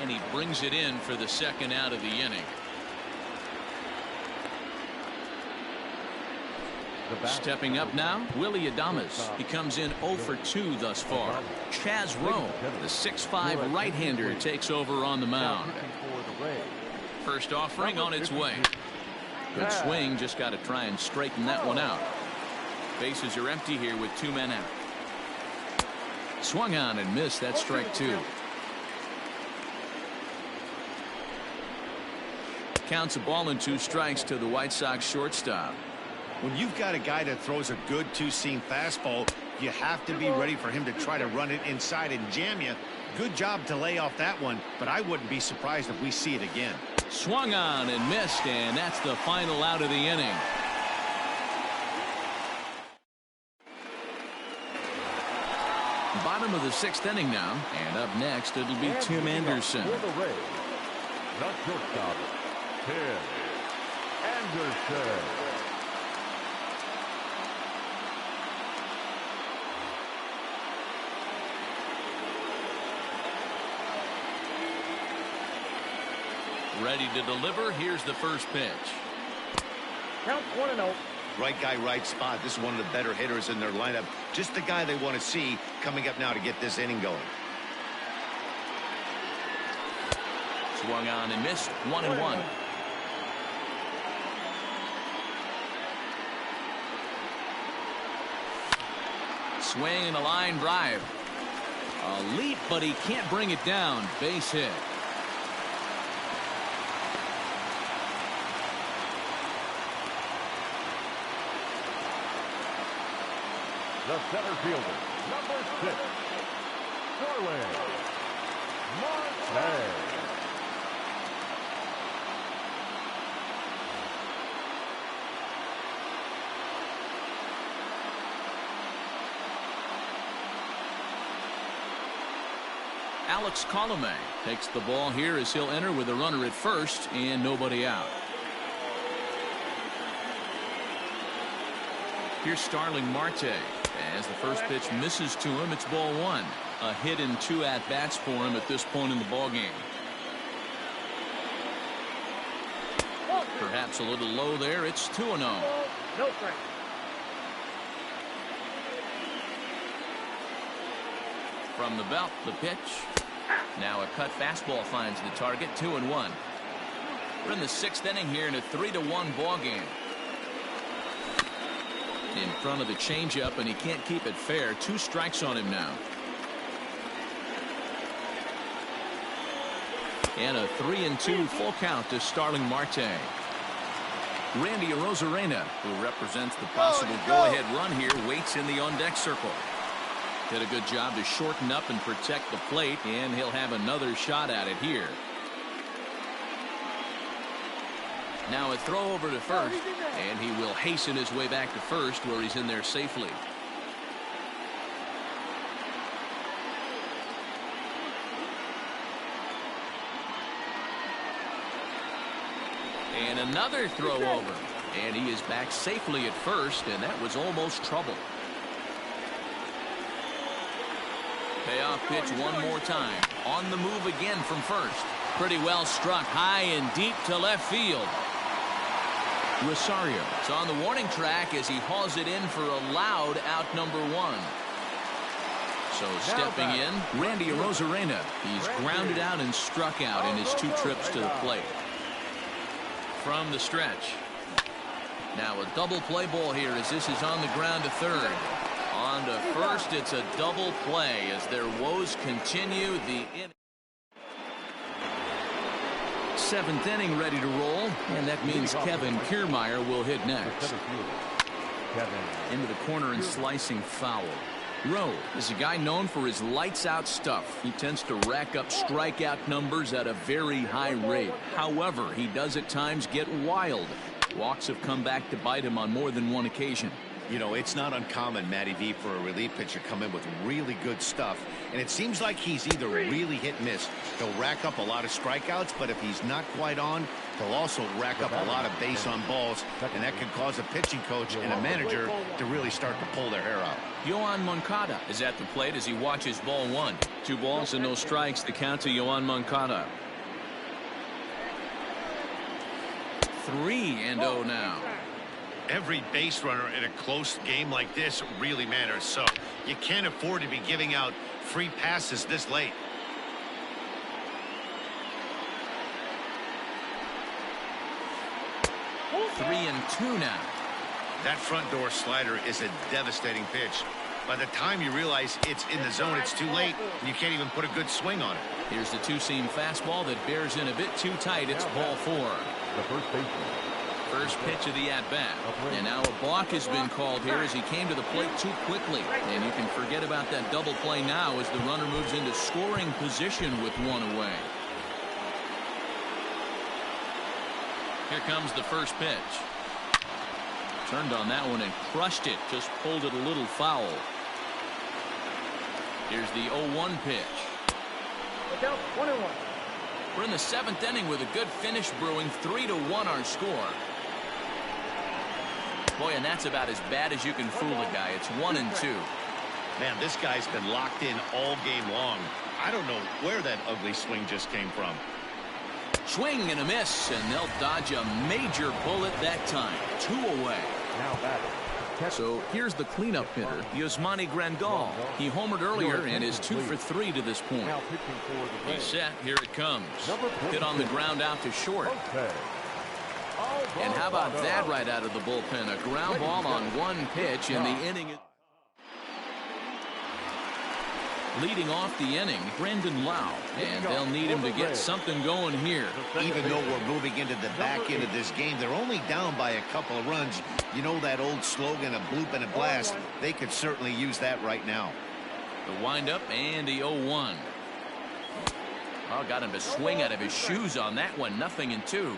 Speaker 1: And he brings it in for the second out of the inning. Stepping up now, Willie Adames. He comes in 0 for 2 thus far. Chaz Rowe, the 6'5" right-hander, takes over on the mound. First offering on its way. Good swing, just got to try and straighten that one out. Bases are empty here with 2 men out. Swung on and missed. That's strike 2. Counts a ball and 2 strikes to the White Sox shortstop.
Speaker 3: When you've got a guy that throws a good 2-seam fastball, you have to be ready for him to try to run it inside and jam you. Good job to lay off that one, but I wouldn't be surprised if we see it again.
Speaker 1: Swung on and missed, and that's the final out of the inning. Bottom of the 6th inning now, and up next it'll be Tim Anderson.
Speaker 2: For the Rays, the shortstop, Tim Anderson.
Speaker 1: Ready to deliver. Here's the first pitch.
Speaker 5: Count 1-0.
Speaker 3: Right guy, right spot. This is one of the better hitters in their lineup. Just the guy they want to see coming up now to get this inning going.
Speaker 1: Swung on and missed. 1-1. Swing and a line drive. A leap, but he can't bring it down. Base hit.
Speaker 2: The center fielder, number 6, Starling Marte.
Speaker 1: Alex Colomé takes the ball here as he'll enter with a runner at first and nobody out. Here's Starling Marte. As the first pitch misses to him, it's ball 1. A hit in 2 at-bats for him at this point in the ballgame. Perhaps a little low there. It's 2-0.
Speaker 5: No strike.
Speaker 1: From the belt, the pitch. Now a cut fastball finds the target. 2-1. We're in the 6th inning here in a 3-1 ballgame. In front of the changeup, and he can't keep it fair. 2 strikes on him now. And a 3-2 full count to Starling Marte. Randy Arozarena, who represents the possible go-ahead run here, waits in the on-deck circle. Did a good job to shorten up and protect the plate, and he'll have another shot at it here. Now a throw over to first, and he will hasten his way back to first, where he's in there safely. And another throw over. And he is back safely at first, and that was almost trouble. Payoff pitch one more time. On the move again from first. Pretty well struck high and deep to left field. Rosario is on the warning track as he hauls it in for a loud out number 1. So stepping in, Randy Arozarena. He's grounded out and struck out in his 2 trips to the plate. From the stretch. Now a double play ball here as this is on the ground to third. On to first, it's a double play as their woes continue. The 7th inning ready to roll, and that means Kevin Kiermaier will hit next. Into the corner and slicing foul. Rowe is a guy known for his lights-out stuff. He tends to rack up strikeout numbers at a very high rate. However, he does at times get wild. Walks have come back to bite him on more than one occasion.
Speaker 3: You know, it's not uncommon, Matty V, for a relief pitcher come in with really good stuff. And it seems like he's either really hit and miss. He'll rack up a lot of strikeouts, but if he's not quite on, he'll also rack up a lot of base on balls. And that can cause a pitching coach and a manager to really start to pull their hair out.
Speaker 1: Yoan Moncada is at the plate as he watches ball 1. 2 balls and no strikes, the count to Yoan Moncada. 3-0 now.
Speaker 3: Every base runner in a close game like this really matters, so you can't afford to be giving out free passes this late.
Speaker 1: Three and 2 now.
Speaker 3: That front door slider is a devastating pitch. By the time you realize it's in the zone, it's too late, and you can't even put a good swing on it.
Speaker 1: Here's the 2-seam fastball that bears in a bit too tight. It's ball 4.
Speaker 2: The first baseman.
Speaker 1: First pitch of the at-bat. And now a balk has been called here as he came to the plate too quickly. And you can forget about that double play now as the runner moves into scoring position with 1 away. Here comes the first pitch. Turned on that one and crushed it. Just pulled it a little foul. Here's the 0-1 pitch.
Speaker 5: Look out, 1-1.
Speaker 1: We're in the 7th inning with a good finish brewing. 3-1 our score. Boy, and that's about as bad as you can fool a guy. It's 1-2.
Speaker 3: Man, this guy's been locked in all game long. I don't know where that ugly swing just came from.
Speaker 1: Swing and a miss, and they'll dodge a major bullet that time. 2 away.
Speaker 2: Now batting.
Speaker 1: So here's the cleanup hitter, Yasmani Grandal. He homered earlier and is 2 for 3 to this point.
Speaker 2: Now pitching for the
Speaker 1: He's set. Here it comes. Hit on the ground out to short.
Speaker 2: Okay.
Speaker 1: And how about that right out of the bullpen? A ground ball on 1 pitch, and the inning. Leading off the inning, Brendan Lau, and they'll need him to get something going here.
Speaker 3: Even though we're moving into the back end of this game, they're only down by a couple of runs. You know that old slogan, a bloop and a blast. They could certainly use that right now.
Speaker 1: The windup and the 0-1. Oh, got him to swing out of his shoes on that one. 0-2.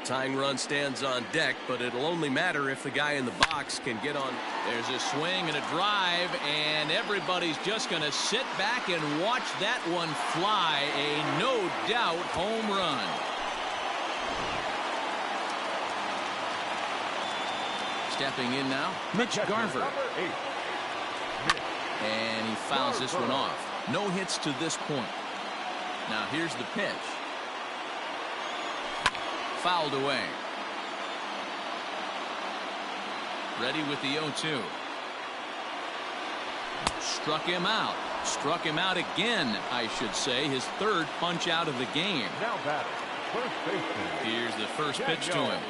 Speaker 6: Tying run stands on deck, but it'll only matter if the guy in the box can get on.
Speaker 1: There's a swing and a drive, and everybody's just going to sit back and watch that one fly. A no-doubt home run. Stepping in now, Mitch Garver. And he fouls this one off. No hits to this point. Now here's the pitch. Fouled away. Ready with the 0-2. Struck him out. Struck him out again, I should say. His 3rd punch out of the game.
Speaker 2: Now batting. First baseman.
Speaker 1: Here's the first pitch to him.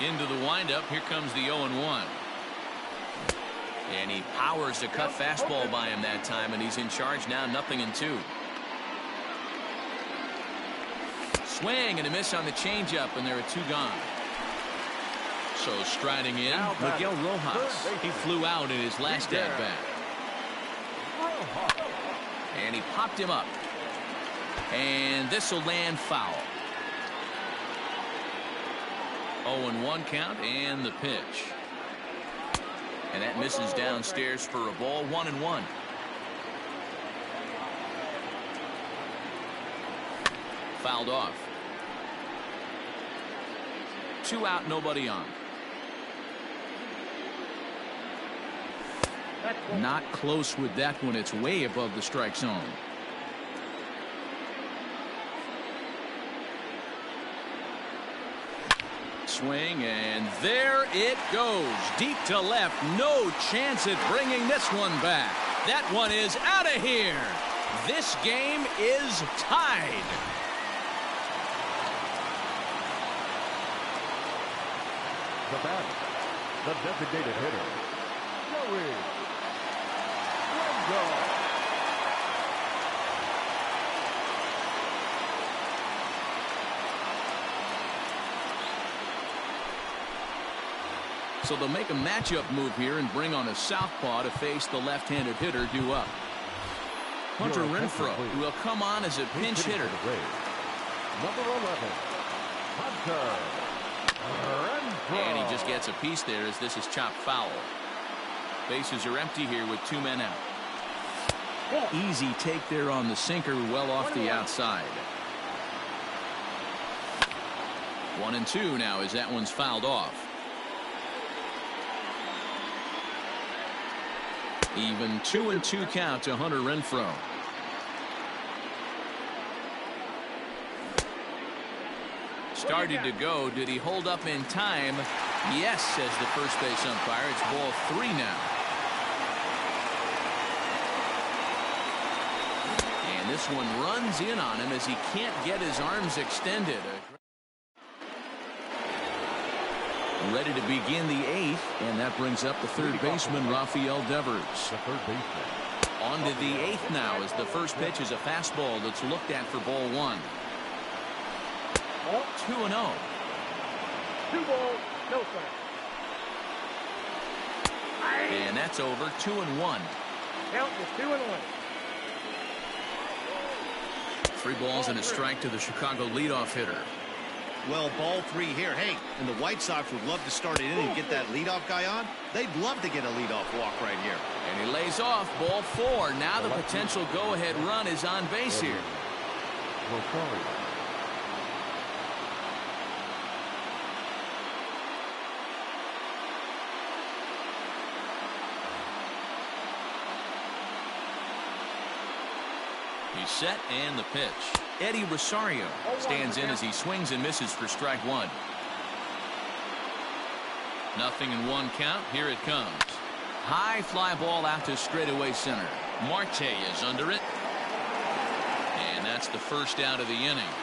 Speaker 1: Into the windup. Here comes the 0-1. And he powers a cut fastball by him that time, and he's in charge now. 0-2. Swing and a miss on the changeup, and there are 2 gone. So striding in, Miguel Rojas. He flew out in his last at bat. And he popped him up. And this will land foul. 0-1 count and the pitch. And that misses downstairs for a ball, 1-1. Fouled off. 2 out, nobody on. Not close with that one. It's way above the strike zone. Swing, and there it goes. Deep to left. No chance at bringing this one back. That one is out of here. This game is tied.
Speaker 2: The batter, the designated hitter, Joey Renzo.
Speaker 1: So they'll make a matchup move here and bring on a southpaw to face the left-handed hitter due up. Hunter Renfroe will come on as a pinch hitter.
Speaker 2: Number 11, Hunter Renfroe.
Speaker 1: And he just gets a piece there as this is chopped foul. Bases are empty here with 2 men out. Easy take there on the sinker, well off the outside. 1-2 now as that one's fouled off. Even 2-2 count to Hunter Renfroe. Started to go. Did he hold up in time? Yes, says the first base umpire. It's ball 3 now. And this one runs in on him as he can't get his arms extended. Ready to begin the 8th, and that brings up the third baseman, Rafael Devers.
Speaker 2: The third baseman.
Speaker 1: On to the 8th now as the first pitch is a fastball that's looked at for ball 1. 2-0.
Speaker 5: 2 balls, no strikes.
Speaker 1: And that's over. 2-1.
Speaker 5: Count is 2-1.
Speaker 1: 3 balls and a strike to the Chicago leadoff hitter.
Speaker 3: Well, ball 3 here. Hey, and the White Sox would love to start it in and get that leadoff guy on. They'd love to get a leadoff walk right here.
Speaker 1: And he lays off. Ball 4. Now the potential go-ahead run is on base here. He's set, and the pitch. Eddie Rosario stands in as he swings and misses for strike 1. 0-1 count. Here it comes. High fly ball out to straightaway center. Marte is under it. And that's the first out of the inning.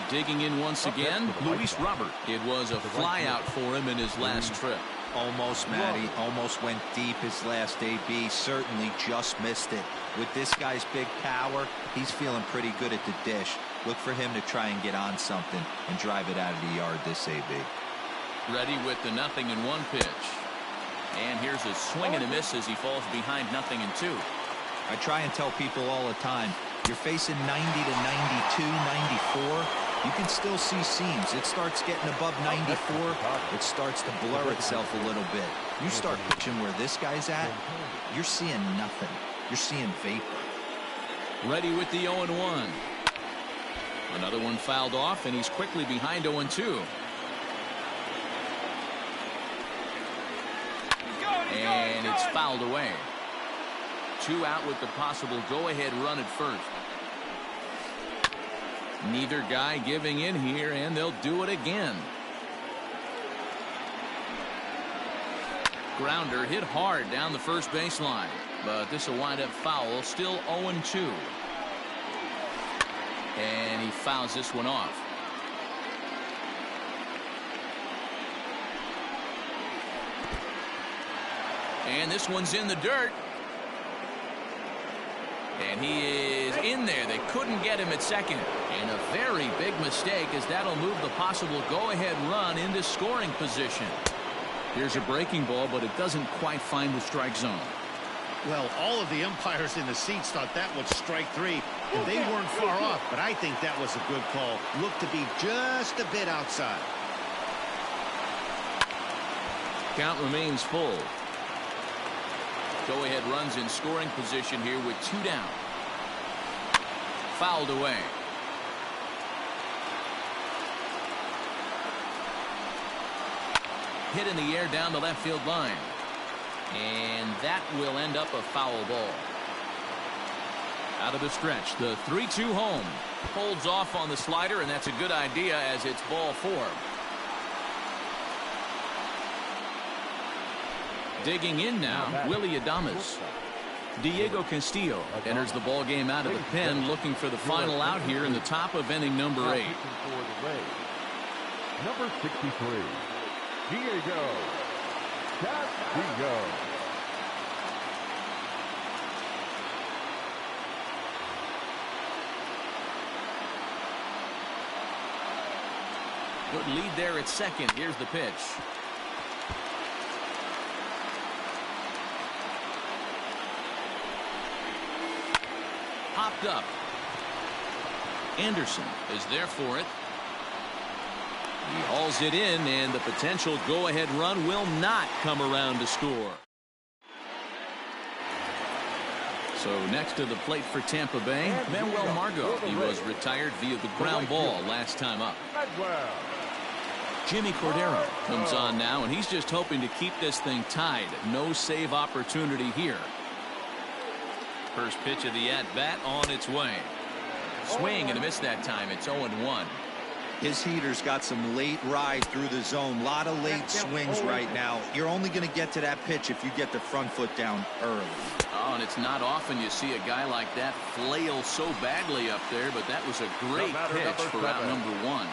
Speaker 1: Digging in once again, Luis Robert. It was a fly out for him in his last trip.
Speaker 4: Almost, Matty. Almost went deep his last AB. Certainly just missed it. With this guy's big power, he's feeling pretty good at the dish. Look for him to try and get on something and drive it out of the yard this AB.
Speaker 1: Ready with the 0-1 pitch. And here's a swing and a miss as he falls behind 0-2.
Speaker 4: I try and tell people all the time, you're facing 90 to 92, 94. You can still see seams. It starts getting above 94. It starts to blur itself a little bit. You start pitching where this guy's at, you're seeing nothing. You're seeing vapor.
Speaker 1: Ready with the 0-1. Another one fouled off, and he's quickly behind 0-2. And it's fouled away. 2 out with the possible go-ahead run at first. Neither guy giving in here, and they'll do it again. Grounder hit hard down the first baseline, but this will wind up foul. Still 0-2. And he fouls this one off. And this one's in the dirt. And he is in there. They couldn't get him at second. And a very big mistake, as that'll move the possible go-ahead run into scoring position. Here's a breaking ball, but it doesn't quite find the strike zone.
Speaker 3: Well, all of the umpires in the seats thought that was strike 3, and they weren't far off, but I think that was a good call. Looked to be just a bit outside.
Speaker 1: Count remains full. Go-ahead runs in scoring position here with 2 down. Fouled away. Hit in the air down the left field line. And that will end up a foul ball. Out of the stretch, the 3-2 home. Holds off on the slider, and that's a good idea as it's ball 4. Digging in now, Willie Adames. Diego Castillo enters the ball game out of the pen, looking for the final out here in the top of inning number 8.
Speaker 2: Number 63, Diego Castillo.
Speaker 1: Good lead there at second. Here's the pitch. Popped up. Anderson is there for it. He hauls it in, and the potential go-ahead run will not come around to score. So next to the plate for Tampa Bay, Manuel Margot. He was retired via the ground ball last time up. Jimmy Cordero comes on now, and he's just hoping to keep this thing tied. No save opportunity here. First pitch of the at-bat on its way. Swing and a miss that time. It's 0-1.
Speaker 4: His heater's got some late ride through the zone. A lot of late swings right now. You're only going to get to that pitch if you get the front foot down early.
Speaker 1: Oh, and it's not often you see a guy like that flail so badly up there, but that was a great pitch for out number 1.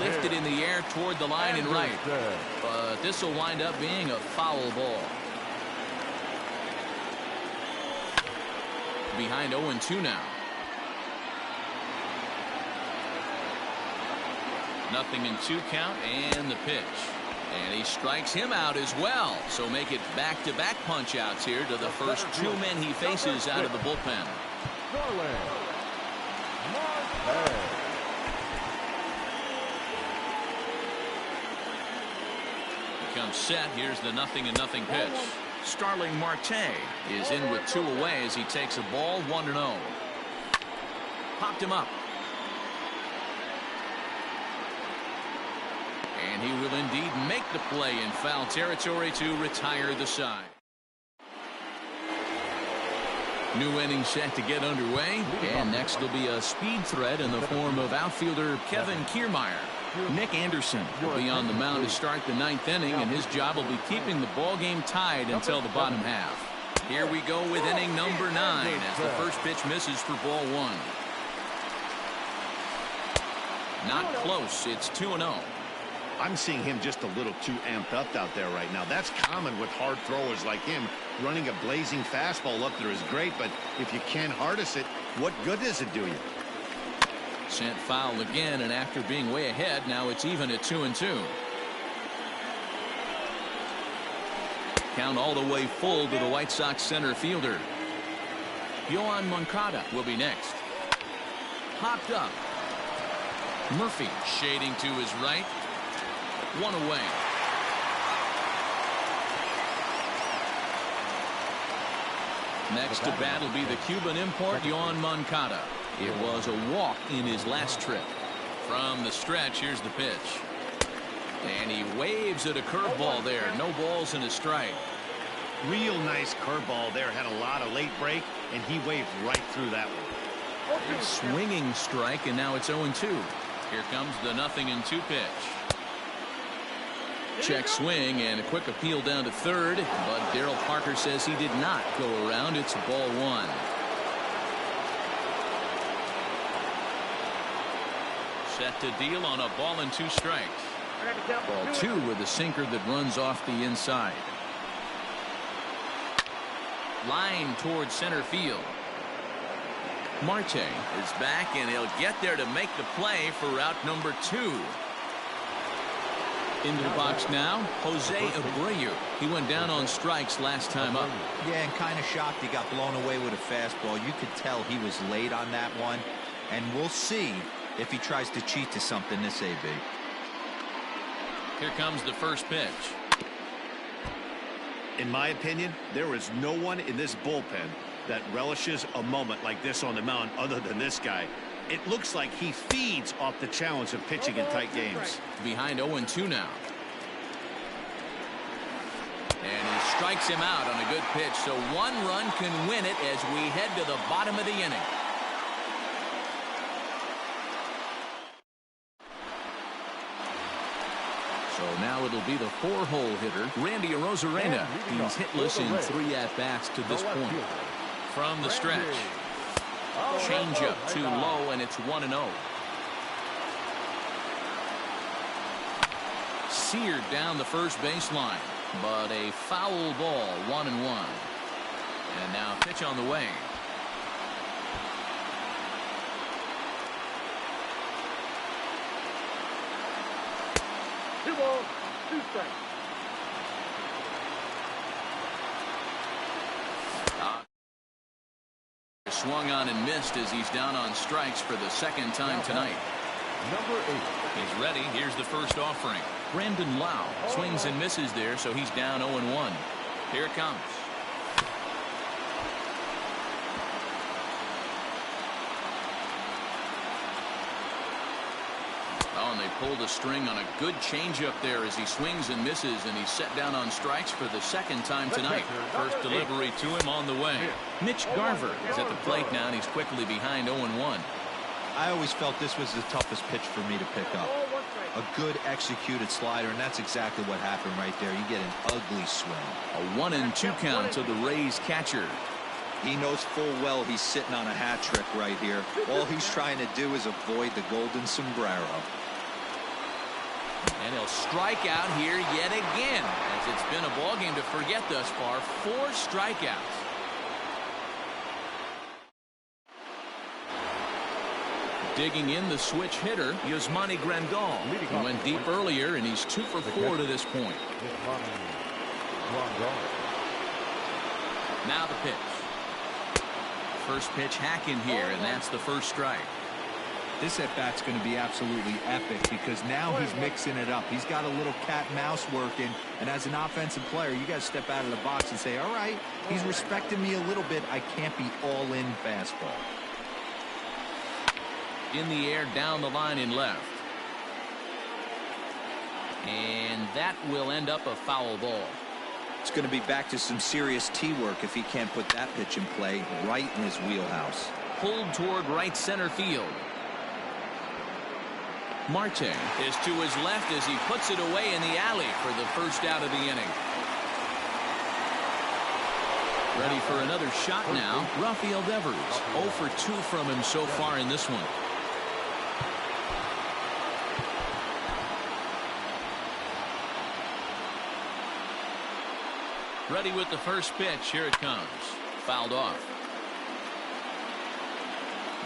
Speaker 1: Lifted in the air toward the line and right. But this will wind up being a foul ball. Behind 0-2 now. Nothing in 2 count, and the pitch. And he strikes him out as well. So make it back-to-back punch-outs here to the first 2 men he faces out of the bullpen. Becomes set. Here's the 0-0 pitch. Starling Marte is in with 2 away as he takes a ball 1-0. Popped him up. And he will indeed make the play in foul territory to retire the side. New inning set to get underway. And next will be a speed threat in the form of outfielder Kevin Kiermaier. Nick Anderson will be on the mound to start the 9th inning, and his job will be keeping the ball game tied until the bottom half. Here we go with inning number 9 as the first pitch misses for ball 1. Not close. It's 2-0.
Speaker 3: I'm seeing him just a little too amped up out there right now. That's common with hard throwers like him. Running a blazing fastball up there is great, but if you can't harness it, what good does it do you?
Speaker 1: Sent foul again, and after being way ahead, now it's even at 2-2. Count all the way full to the White Sox center fielder. Yoan Moncada will be next. Popped up. Murphy shading to his right. 1 away. Next to bat will be the Cuban import, Yoan Moncada. It was a walk in his last trip. From the stretch, here's the pitch. And he waves at a curveball there. No balls and a strike.
Speaker 3: Real nice curveball there. Had a lot of late break, and he waved right through that one.
Speaker 1: A swinging strike, and now it's 0-2. Here comes the 0-2 pitch. Check swing and a quick appeal down to third, but Darryl Parker says he did not go around. It's ball 1. Set to deal on a ball and 2 strikes. Ball 2 with a sinker that runs off the inside. Line towards center field. Marte is back, and he'll get there to make the play for route number 2. Into the box now, Jose Abreu. He went down on strikes last time up.
Speaker 4: Yeah, and kind of shocked he got blown away with a fastball. You could tell he was late on that one, and we'll see if he tries to cheat to something this AB.
Speaker 1: Here comes the first pitch.
Speaker 3: In my opinion, there is no one in this bullpen that relishes a moment like this on the mound other than this guy. It looks like he feeds off the challenge of pitching in tight games.
Speaker 1: Behind 0-2 now. And he strikes him out on a good pitch, so one run can win it as we head to the bottom of the inning. So now it'll be the 4-hole hitter, Randy Arozarena. He's hitless in 3 at-bats to this point. From the stretch. Changeup too low, and it's 1-0. Seared down the first baseline, but a foul ball, 1-1. And now pitch on the way.
Speaker 5: Two balls, 2 strikes.
Speaker 1: Swung on and missed as he's down on strikes for the second time tonight.
Speaker 2: Number 8.
Speaker 1: He's ready. Here's the first offering. Brandon Lau swings and misses there, so he's down 0-1. Here it comes. Oh, and they pulled a string on a good changeup there as he swings and misses, and he's set down on strikes for the second time tonight. First delivery to him on the way. Mitch Garver is at the plate now, and he's quickly behind 0-1.
Speaker 4: I always felt this was the toughest pitch for me to pick up. A good executed slider, and that's exactly what happened right there. You get an ugly swing.
Speaker 1: A 1-2 count to the Rays catcher.
Speaker 4: He knows full well he's sitting on a hat trick right here. All he's trying to do is avoid the golden sombrero.
Speaker 1: And he'll strike out here yet again, as it's been a ballgame to forget thus far. 4 strikeouts. Digging in the switch hitter, Yasmani Grandal. He went deep earlier, and he's 2 for 4 to this point. Now the pitch. First pitch hack in here, and that's the first strike.
Speaker 4: This at-bat's going to be absolutely epic because now he's mixing it up. He's got a little cat and mouse working, and as an offensive player, you got to step out of the box and say, all right, he's respecting me a little bit. I can't be all-in fastball.
Speaker 1: In the air, down the line in left. And that will end up a foul ball.
Speaker 4: It's going to be back to some serious tee work if he can't put that pitch in play right in his wheelhouse.
Speaker 1: Pulled toward right center field. Marte is to his left as he puts it away in the alley for the first out of the inning. Ready for another shot now. Rafael Devers, 0 for 2 from him so far in this one. Ready with the first pitch. Here it comes. Fouled off.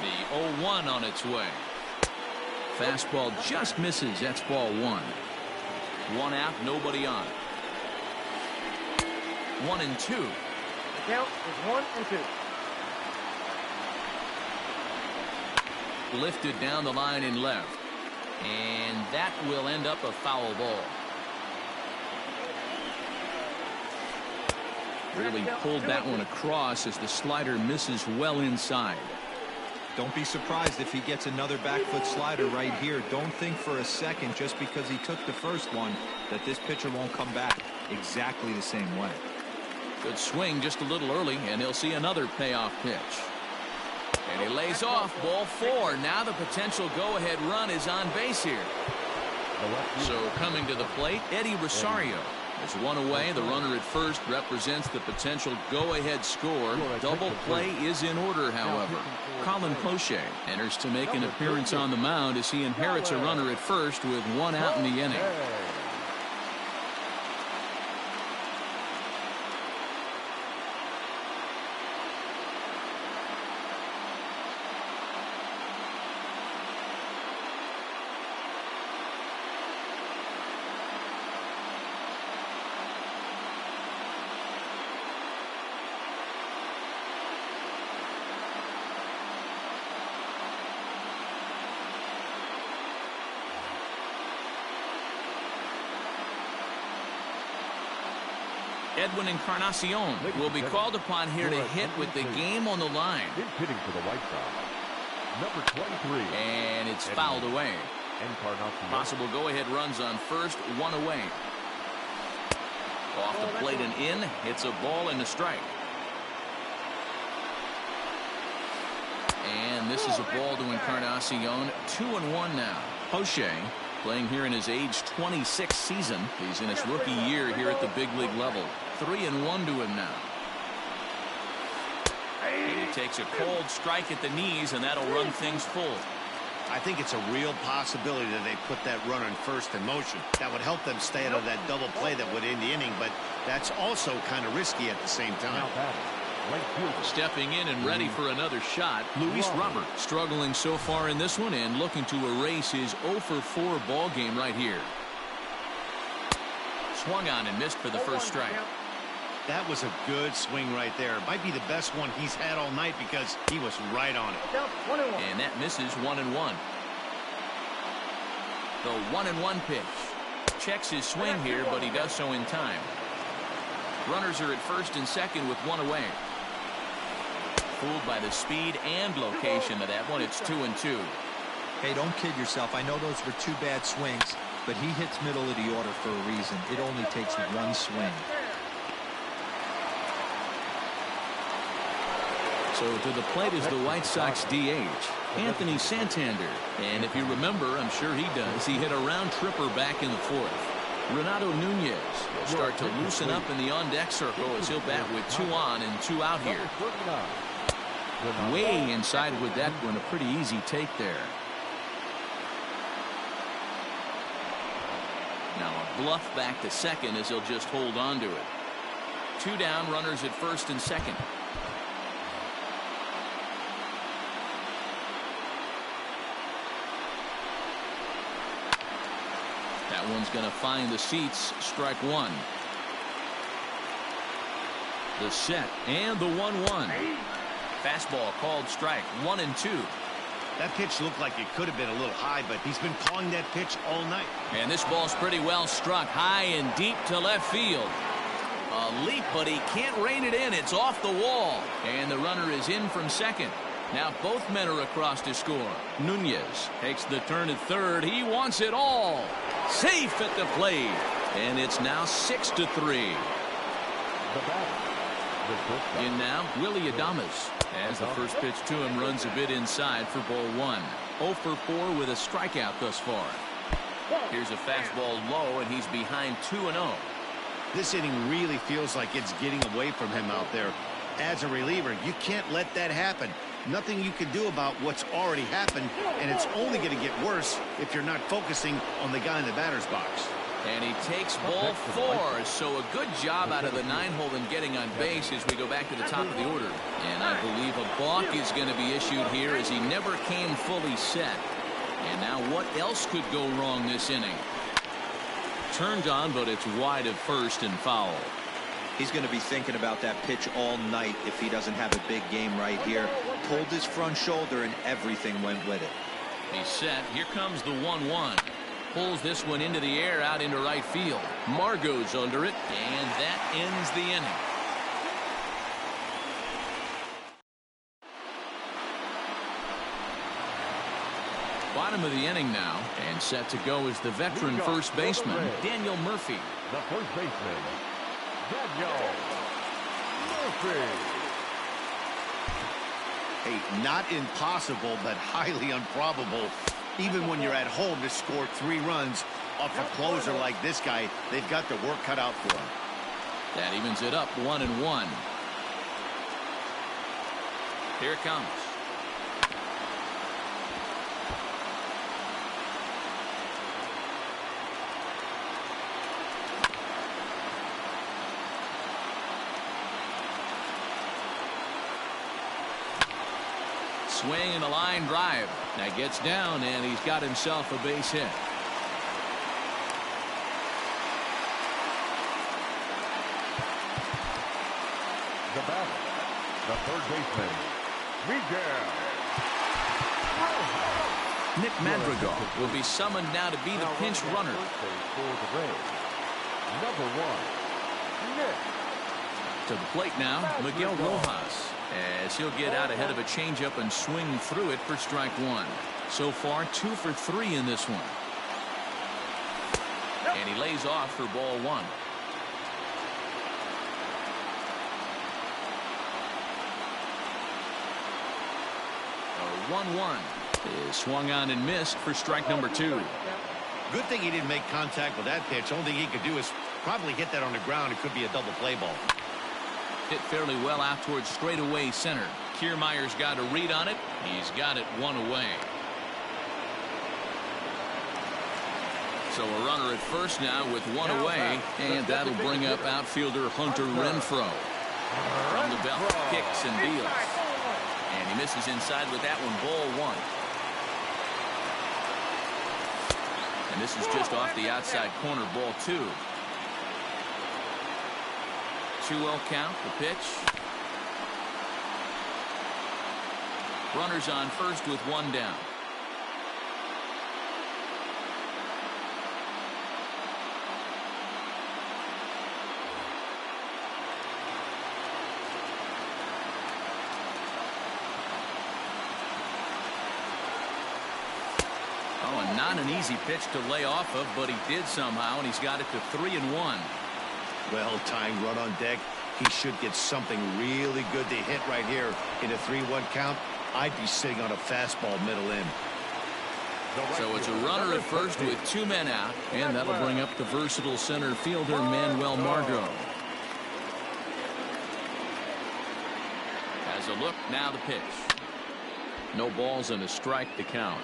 Speaker 1: The 0-1 on its way. Fastball just misses. That's ball 1. 1 out, nobody on. 1-2.
Speaker 5: The count is 1-2.
Speaker 1: Lifted down the line in left. And that will end up a foul ball. Really pulled that one across as the slider misses well inside.
Speaker 4: Don't be surprised if he gets another back foot slider right here. Don't think for a second just because he took the first one that this pitcher won't come back exactly the same way.
Speaker 1: Good swing just a little early, and he'll see another payoff pitch. And he lays off ball 4. Now the potential go-ahead run is on base here. So coming to the plate, Eddie Rosario. As 1 away, the runner at first represents the potential go-ahead score. Double play is in order, however. Colin Poche enters to make an appearance on the mound as he inherits a runner at first with 1 out in the inning. Edwin Encarnacion will be called upon here to hit with the game on the line.
Speaker 2: He's hitting for the White Sox. Number 23.
Speaker 1: And it's fouled away.
Speaker 2: Encarnacion.
Speaker 1: Possible go-ahead runs on first, one away. Off the plate and in. It's a ball and a strike. And this is a ball to Encarnacion. 2-1 now. O'Shea playing here in his age 26 season. He's in his rookie year here at the big league level. 3-1 to him now. And he takes a cold strike at the knees, and that'll run things full.
Speaker 3: I think it's a real possibility that they put that runner in first in motion. That would help them stay out of that double play that would end the inning, but that's also kind of risky at the same time.
Speaker 1: Stepping in and ready for another shot, Luis Robert, struggling so far in this one and looking to erase his 0-for-4 ball game right here. Swung on and missed for the first strike.
Speaker 3: That was a good swing right there. Might be the best one he's had all night because he was right on it.
Speaker 1: And that misses 1-1. The 1-1 pitch. Checks his swing here, but he does so in time. Runners are at first and second with one away. Fooled by the speed and location of that one. It's 2-2.
Speaker 4: Hey, don't kid yourself. I know those were two bad swings, but he hits middle of the order for a reason. It only takes one swing.
Speaker 1: So to the plate is the White Sox DH, Anthony Santander. And if you remember, I'm sure he does, he hit a round tripper back in the fourth. Renato Nunez will start to loosen up in the on-deck circle as he'll bat with 2 on and 2 out here. Way inside with that one, a pretty easy take there. Now a bluff back to second as he'll just hold on to it. 2 down, runners at first and second. That one's going to find the seats. Strike one. The set and the 1-1. Fastball called strike. 1-2.
Speaker 3: That pitch looked like it could have been a little high, but he's been calling that pitch all night.
Speaker 1: And this ball's pretty well struck high and deep to left field. A leap, but he can't rein it in. It's off the wall. And the runner is in from second. Now both men are across to score. Nunez takes the turn at third. He wants it all. Safe at the plate. And it's now 6-3. In now, Willie Adames. As the first pitch to him runs a bit inside for ball 1. 0-for-4 with a strikeout thus far. Here's a fastball low, and he's behind 2-0.
Speaker 3: This inning really feels like it's getting away from him out there. As a reliever, you can't let that happen. Nothing you can do about what's already happened, and it's only going to get worse if you're not focusing on the guy in the batter's box.
Speaker 1: And he takes ball 4, so a good job out of the 9-hole in getting on base as we go back to the top of the order. And I believe a balk is going to be issued here as he never came fully set. And now what else could go wrong this inning? Turned on, but it's wide of first and foul.
Speaker 4: He's going to be thinking about that pitch all night if he doesn't have a big game right here. Pulled his front shoulder and everything went with it.
Speaker 1: He's set. Here comes the 1-1. Pulls this one into the air out into right field. Margot's under it, and that ends the inning. Bottom of the inning now, and set to go is the veteran first baseman, Daniel Murphy.
Speaker 2: The first baseman, Daniel Murphy.
Speaker 3: Hey, not impossible, but highly improbable. Even when you're at home to score 3 runs off a closer like this guy, they've got the work cut out for him.
Speaker 1: That evens it up 1-1. Here it comes. Swing and a line drive. That gets down, and he's got himself a base hit.
Speaker 2: The batter, the third baseman, Miguel.
Speaker 1: Nick Madrigal will be summoned now to be the pinch runner.
Speaker 2: For the Braves, number 1, Nick
Speaker 1: To the plate now, Miguel Rojas, as he'll get out ahead of a changeup and swing through it for strike one. So far, 2 for 3 in this one. And he lays off for ball one. A 1-1 is swung on and missed for strike number 2.
Speaker 3: Good thing he didn't make contact with that pitch. Only thing he could do is probably hit that on the ground. It could be a double play ball.
Speaker 1: Hit fairly well out towards straightaway center. Kiermaier's got a read on it. He's got it one away. So a runner at first now with one away, and that'll bring up outfielder Hunter Renfroe. From the belt, kicks and deals. And he misses inside with that one, ball one. And this is just off the outside corner, ball two. 2-0 count, the pitch. Runners on first with one down. Oh, and not an easy pitch to lay off of, but he did somehow, and he's got it to 3-1.
Speaker 3: Well-timed run on deck. He should get something really good to hit right here in a 3-1 count. I'd be sitting on a fastball middle in.
Speaker 1: So it's a runner at first with 2 men out, and that'll bring up the versatile center fielder Manuel Margot. As a look, now the pitch. No balls and a strike to count.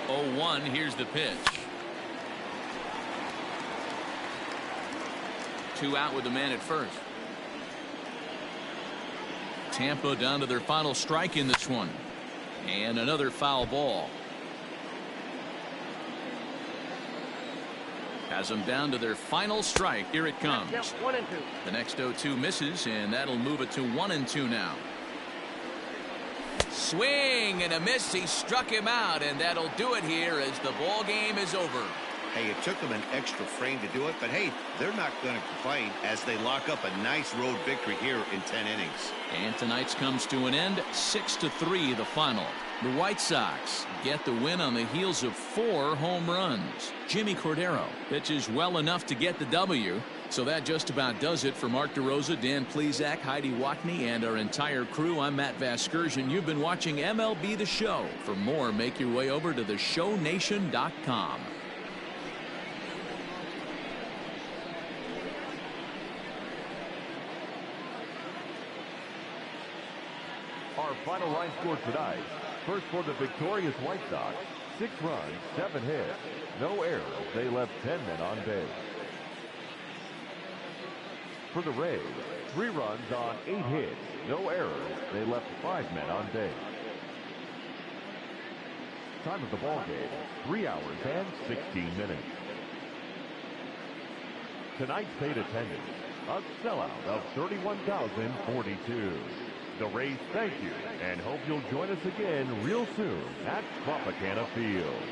Speaker 1: 0-1, here's the pitch. 2 out with the man at first. Tampa down to their final strike in this one. And another foul ball. Has them down to their final strike. Here it comes.
Speaker 5: 1-2.
Speaker 1: The next 0-2 misses, and that'll move it to 1-2 now. Swing and a miss. He struck him out, and that'll do it here as the ball game is over.
Speaker 3: Hey, it took them an extra frame to do it, but hey, they're not going to complain as they lock up a nice road victory here in 10 innings.
Speaker 1: And tonight's comes to an end, 6-3 the final. The White Sox get the win on the heels of 4 home runs. Jimmy Cordero pitches well enough to get the W. So that just about does it for Mark DeRosa, Dan Plesac, Heidi Watney, and our entire crew. I'm Matt Vasgersian. You've been watching MLB The Show. For more, make your way over to theshownation.com.
Speaker 2: Our final line score tonight. First for the victorious White Sox, 6 runs, 7 hits, no errors. They left 10 men on base. For the Rays, 3 runs on 8 hits, no errors. They left 5 men on base. Time of the ball game, 3 hours and 16 minutes. Tonight's paid attendance, a sellout of 31,042. The Rays thank you and hope you'll join us again real soon at Tropicana Field.